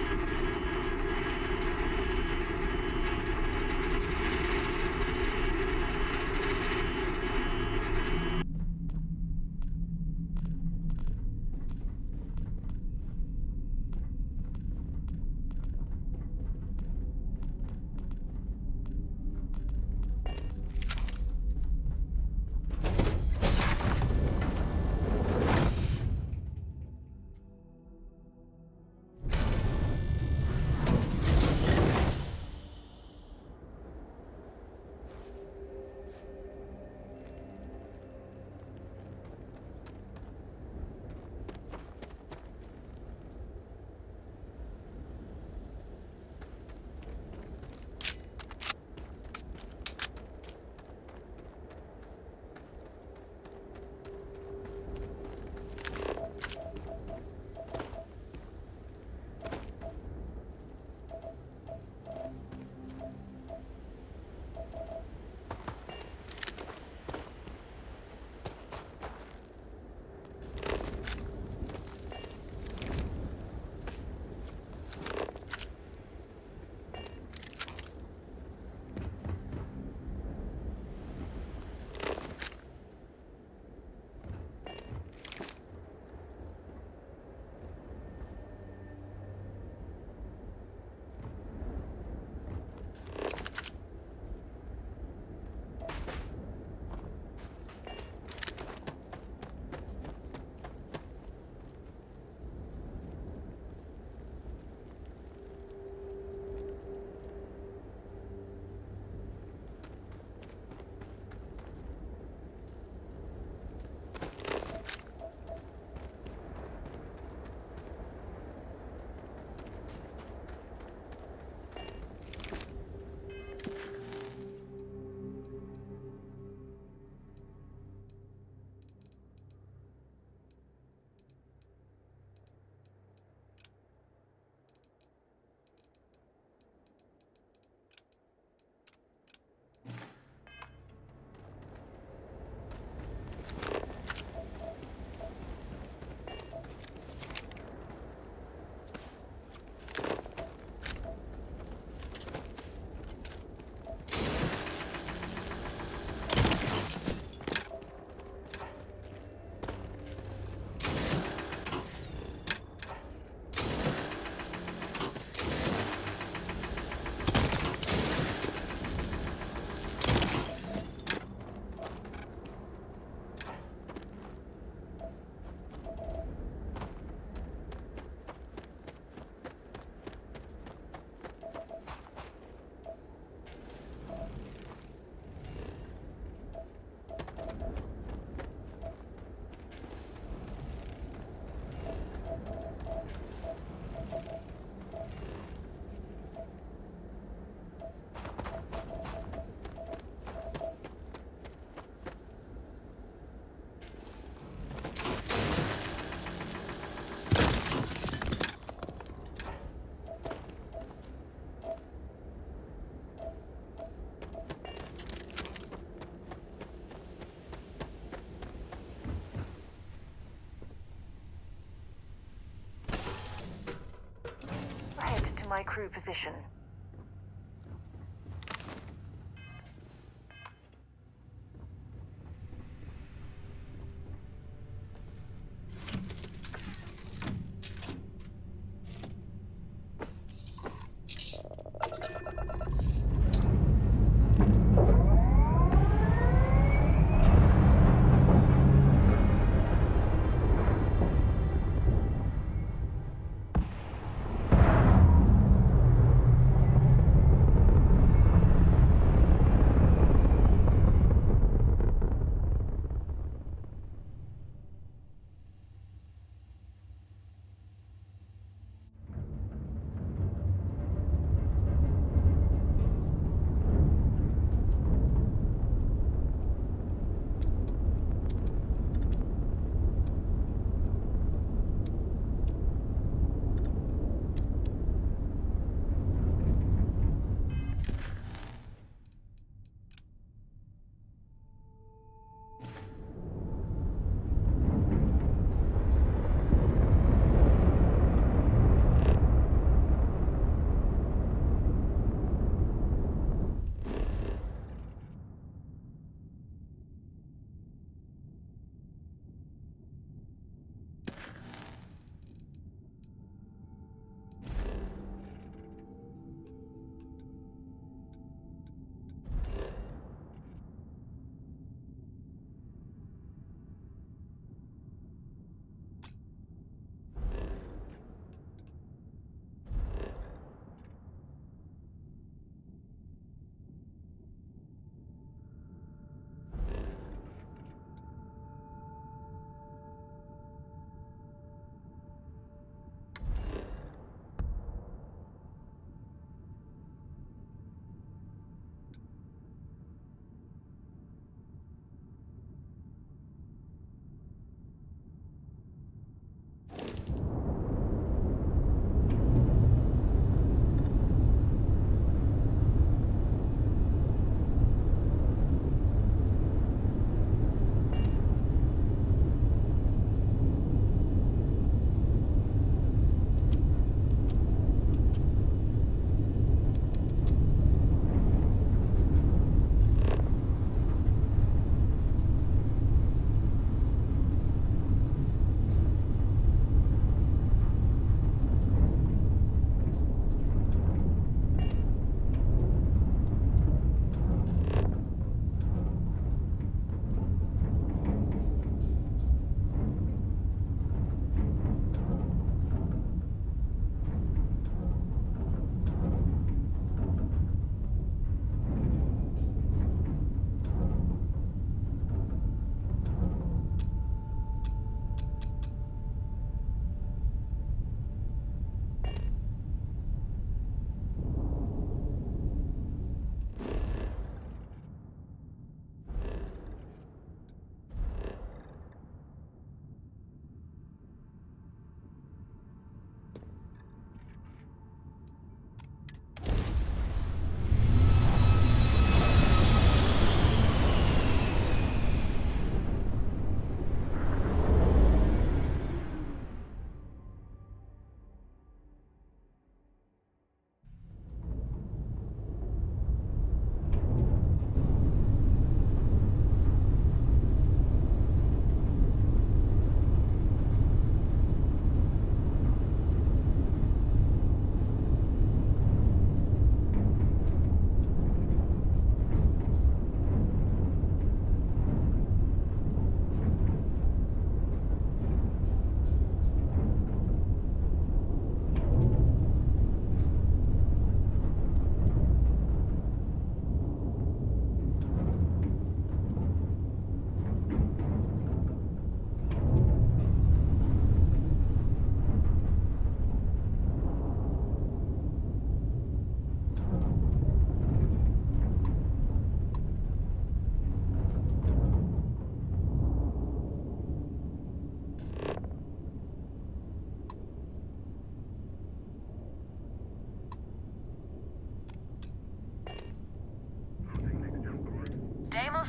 My crew position.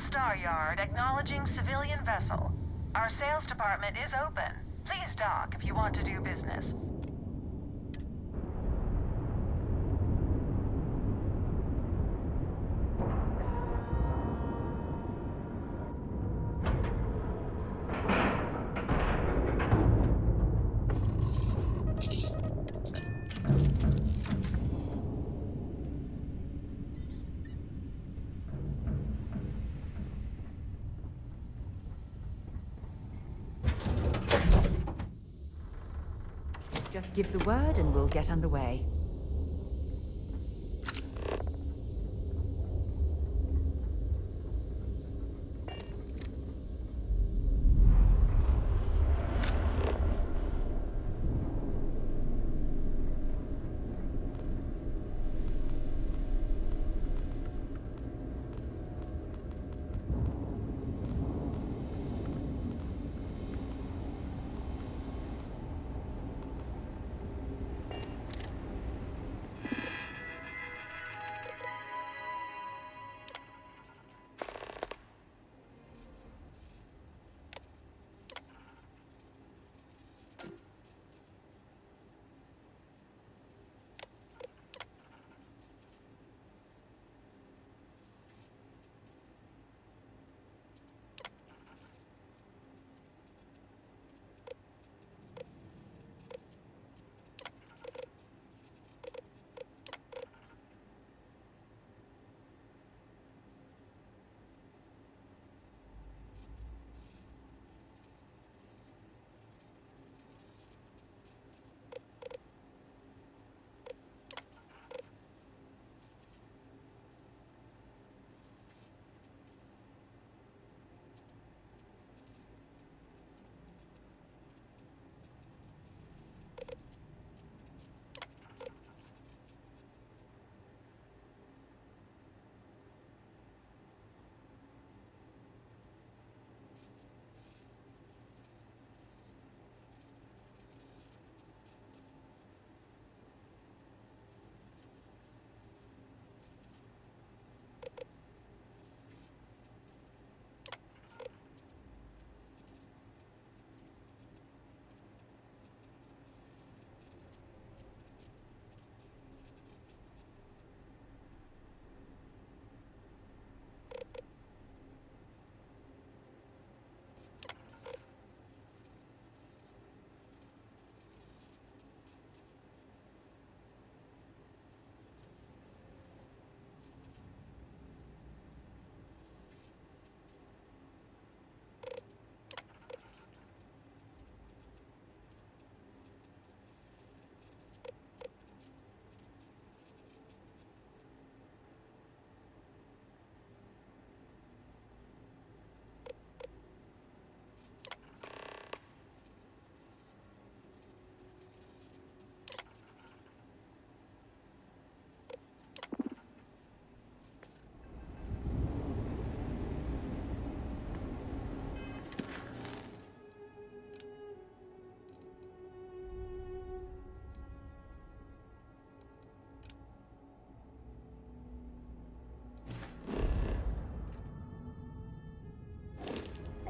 Star Yard acknowledging civilian vessel. Our sales department is open. Please dock if you want to do business. Just give the word and we'll get underway.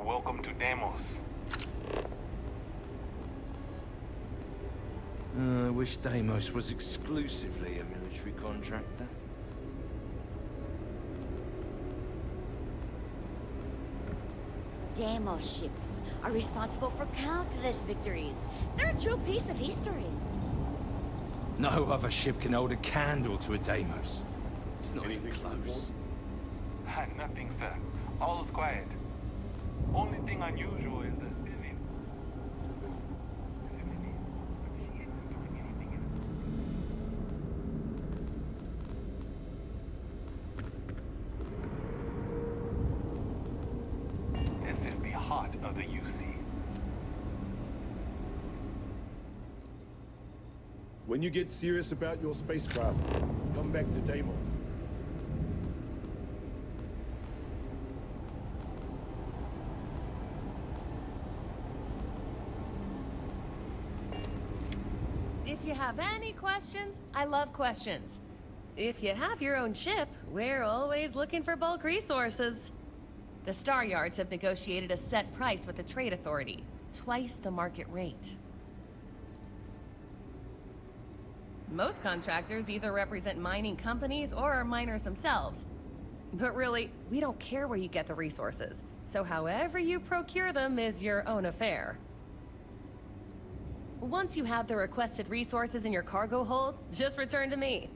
Welcome to Deimos. I wish Deimos was exclusively a military contractor. Deimos ships are responsible for countless victories. They're a true piece of history. No other ship can hold a candle to a Deimos. It's not even close. Nothing, sir. All is quiet. Only thing unusual is the civil. This is the heart of the UC. When you get serious about your spacecraft, come back to Deimos. If you have any questions, I love questions. If you have your own ship, we're always looking for bulk resources. The Star Yards have negotiated a set price with the Trade Authority, twice the market rate. Most contractors either represent mining companies or are miners themselves. But really, we don't care where you get the resources, so however you procure them is your own affair. Once you have the requested resources in your cargo hold, just return to me.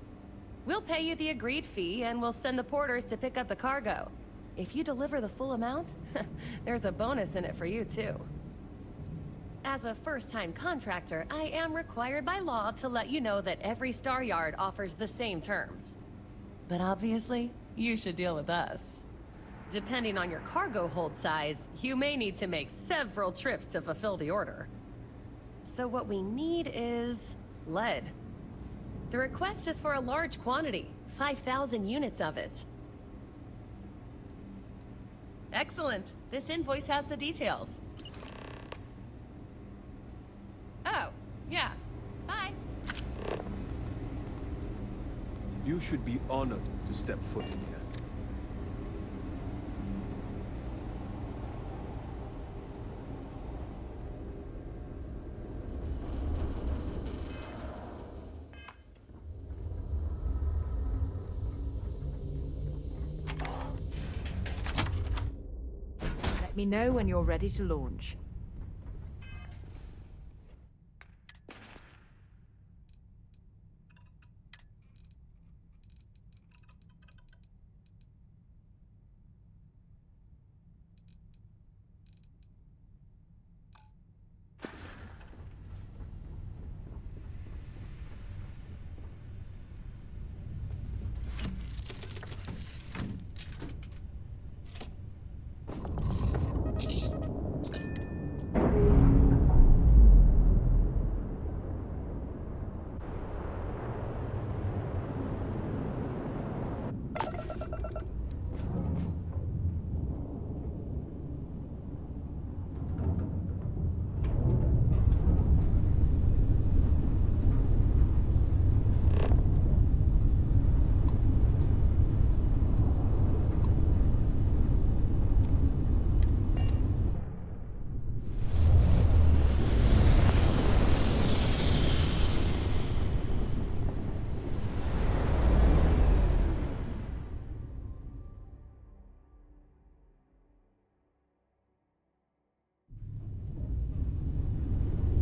We'll pay you the agreed fee and we'll send the porters to pick up the cargo. If you deliver the full amount, there's a bonus in it for you too. As a first-time contractor, I am required by law to let you know that every Star Yard offers the same terms. But obviously, you should deal with us. Depending on your cargo hold size, you may need to make several trips to fulfill the order. So what we need is lead. The request is for a large quantity, 5,000 units of it. Excellent. This invoice has the details. Oh, yeah. Bye. You should be honored to step foot in here. Let me know when you're ready to launch.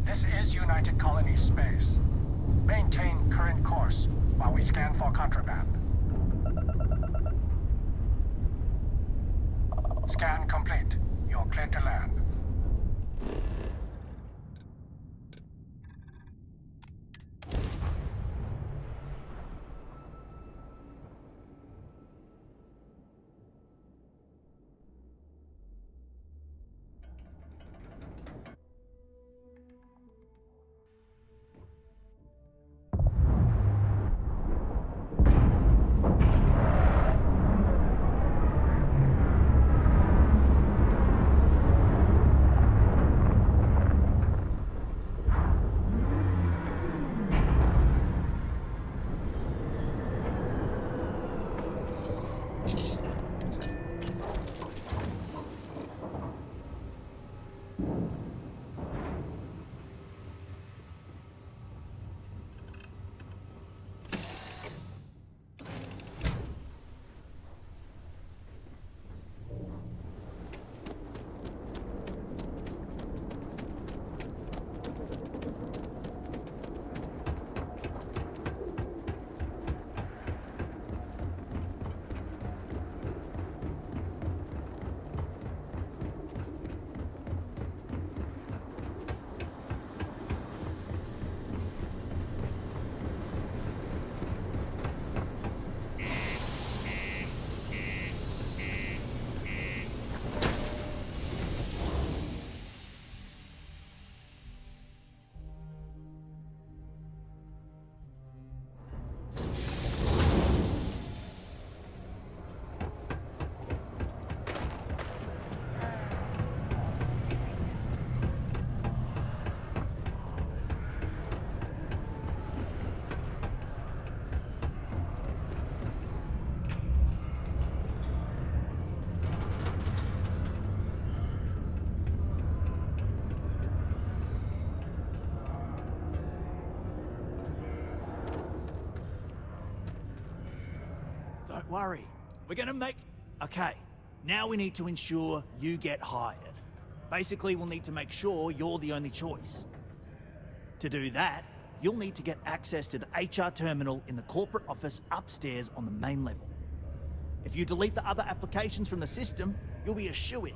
This is United Colonies space. Maintain current course while we scan for contraband. Scan complete. You're cleared to land. worry. We're gonna make... Okay, now we need to ensure you get hired. Basically, we'll need to make sure you're the only choice. To do that, you'll need to get access to the HR terminal in the corporate office upstairs on the main level. If you delete the other applications from the system, you'll be a shoo-in.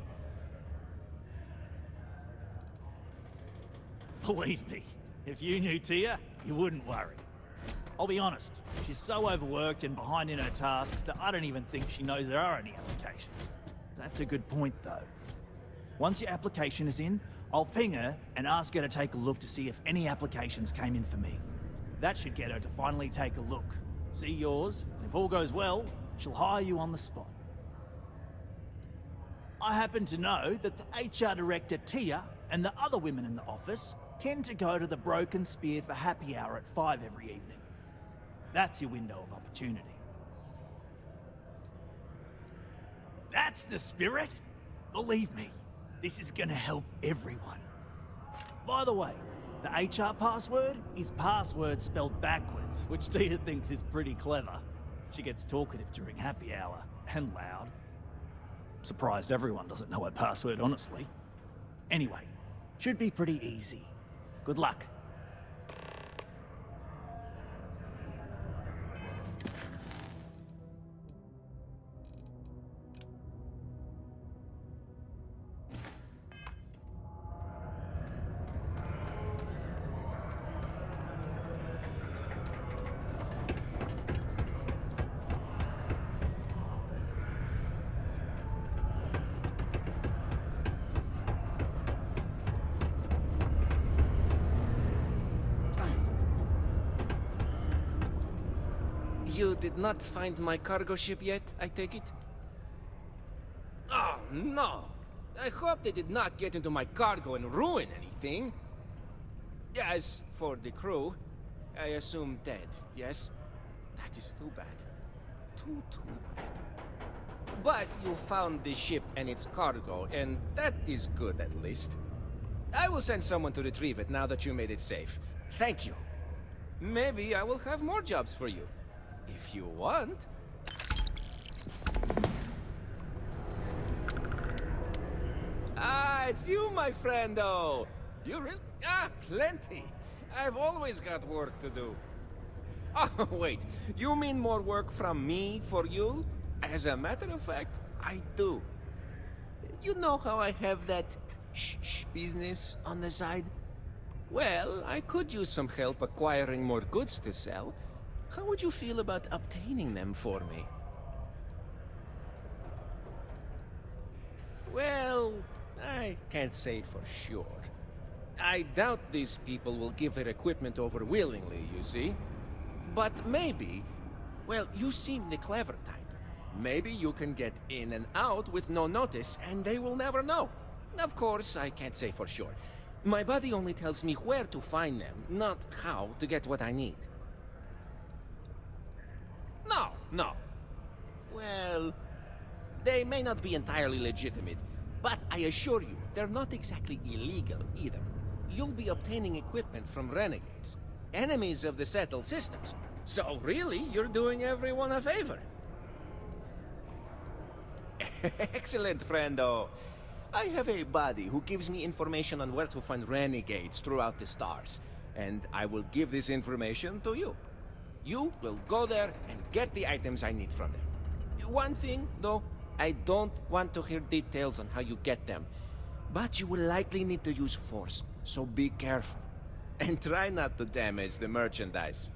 Believe me, if you knew Tia, you wouldn't worry. I'll be honest, she's so overworked and behind in her tasks that I don't even think she knows there are any applications. That's a good point, though. Once your application is in, I'll ping her and ask her to take a look to see if any applications came in for me. That should get her to finally take a look, see yours, and if all goes well, she'll hire you on the spot. I happen to know that the HR director, Tia, and the other women in the office tend to go to the Broken Spear for happy hour at 5 every evening. That's your window of opportunity. That's the spirit! Believe me, this is gonna help everyone. By the way, the HR password is password spelled backwards, which Tia thinks is pretty clever. She gets talkative during happy hour, and loud. Surprised everyone doesn't know her password, honestly. Anyway, should be pretty easy. Good luck. You did not find my cargo ship yet, I take it? Oh, no! I hope they did not get into my cargo and ruin anything. As for the crew, I assume dead, yes? That is too bad. Too bad. But you found the ship and its cargo, and that is good at least. I will send someone to retrieve it now that you made it safe. Thank you. Maybe I will have more jobs for you. If you want. Ah, it's you, my friendo. You really? Ah, plenty. I've always got work to do. Oh, wait. You mean more work from me for you? As a matter of fact, I do. You know how I have that shh business on the side? Well, I could use some help acquiring more goods to sell. How would you feel about obtaining them for me? Well, I can't say for sure. I doubt these people will give their equipment over willingly, you see. But maybe, well, you seem the clever type. Maybe you can get in and out with no notice, and they will never know. Of course, I can't say for sure. My buddy only tells me where to find them, not how to get what I need. No. Well, they may not be entirely legitimate, but I assure you, they're not exactly illegal either. You'll be obtaining equipment from renegades, enemies of the settled systems. So really, you're doing everyone a favor. Excellent, friendo. I have a buddy who gives me information on where to find renegades throughout the stars, and I will give this information to you. You will go there and get the items I need from them. One thing, though, I don't want to hear details on how you get them, but you will likely need to use force, so be careful. And try not to damage the merchandise.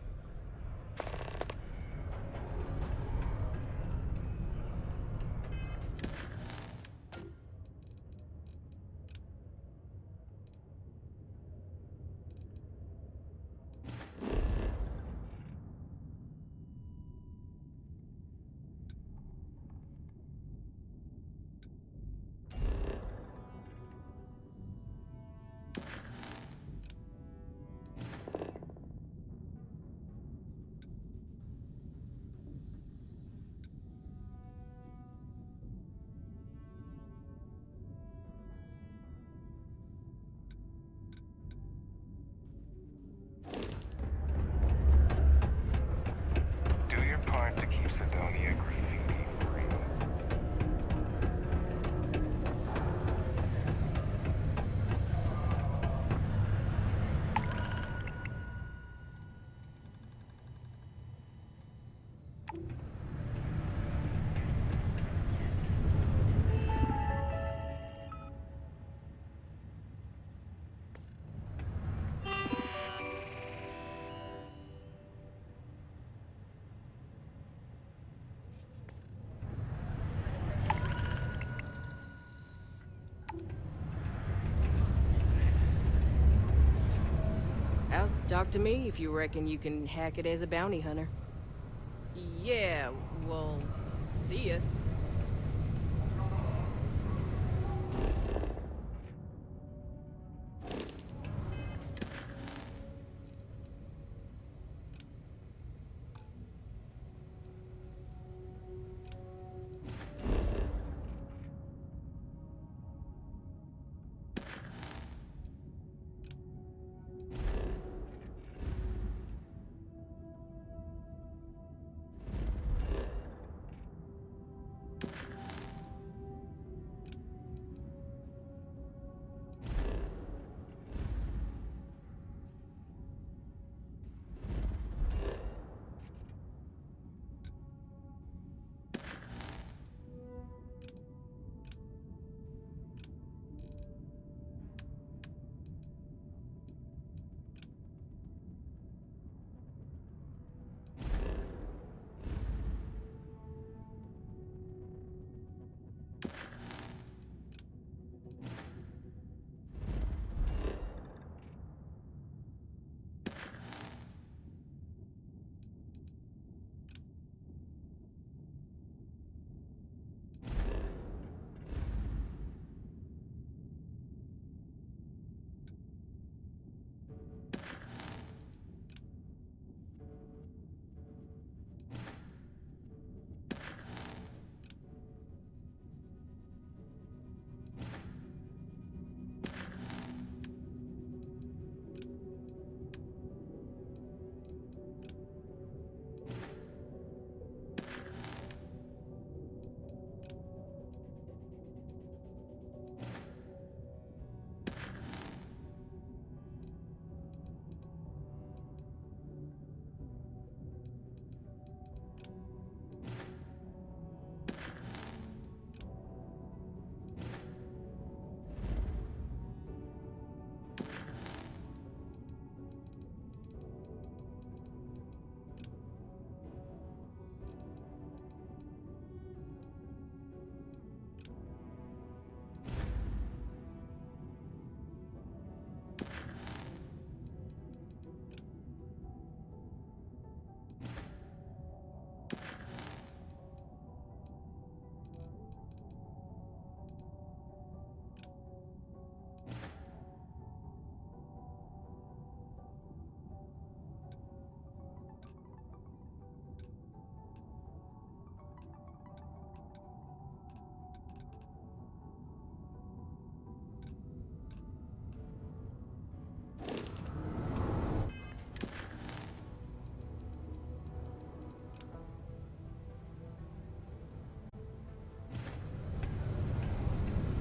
Talk to me if you reckon you can hack it as a bounty hunter. Yeah, well, see ya.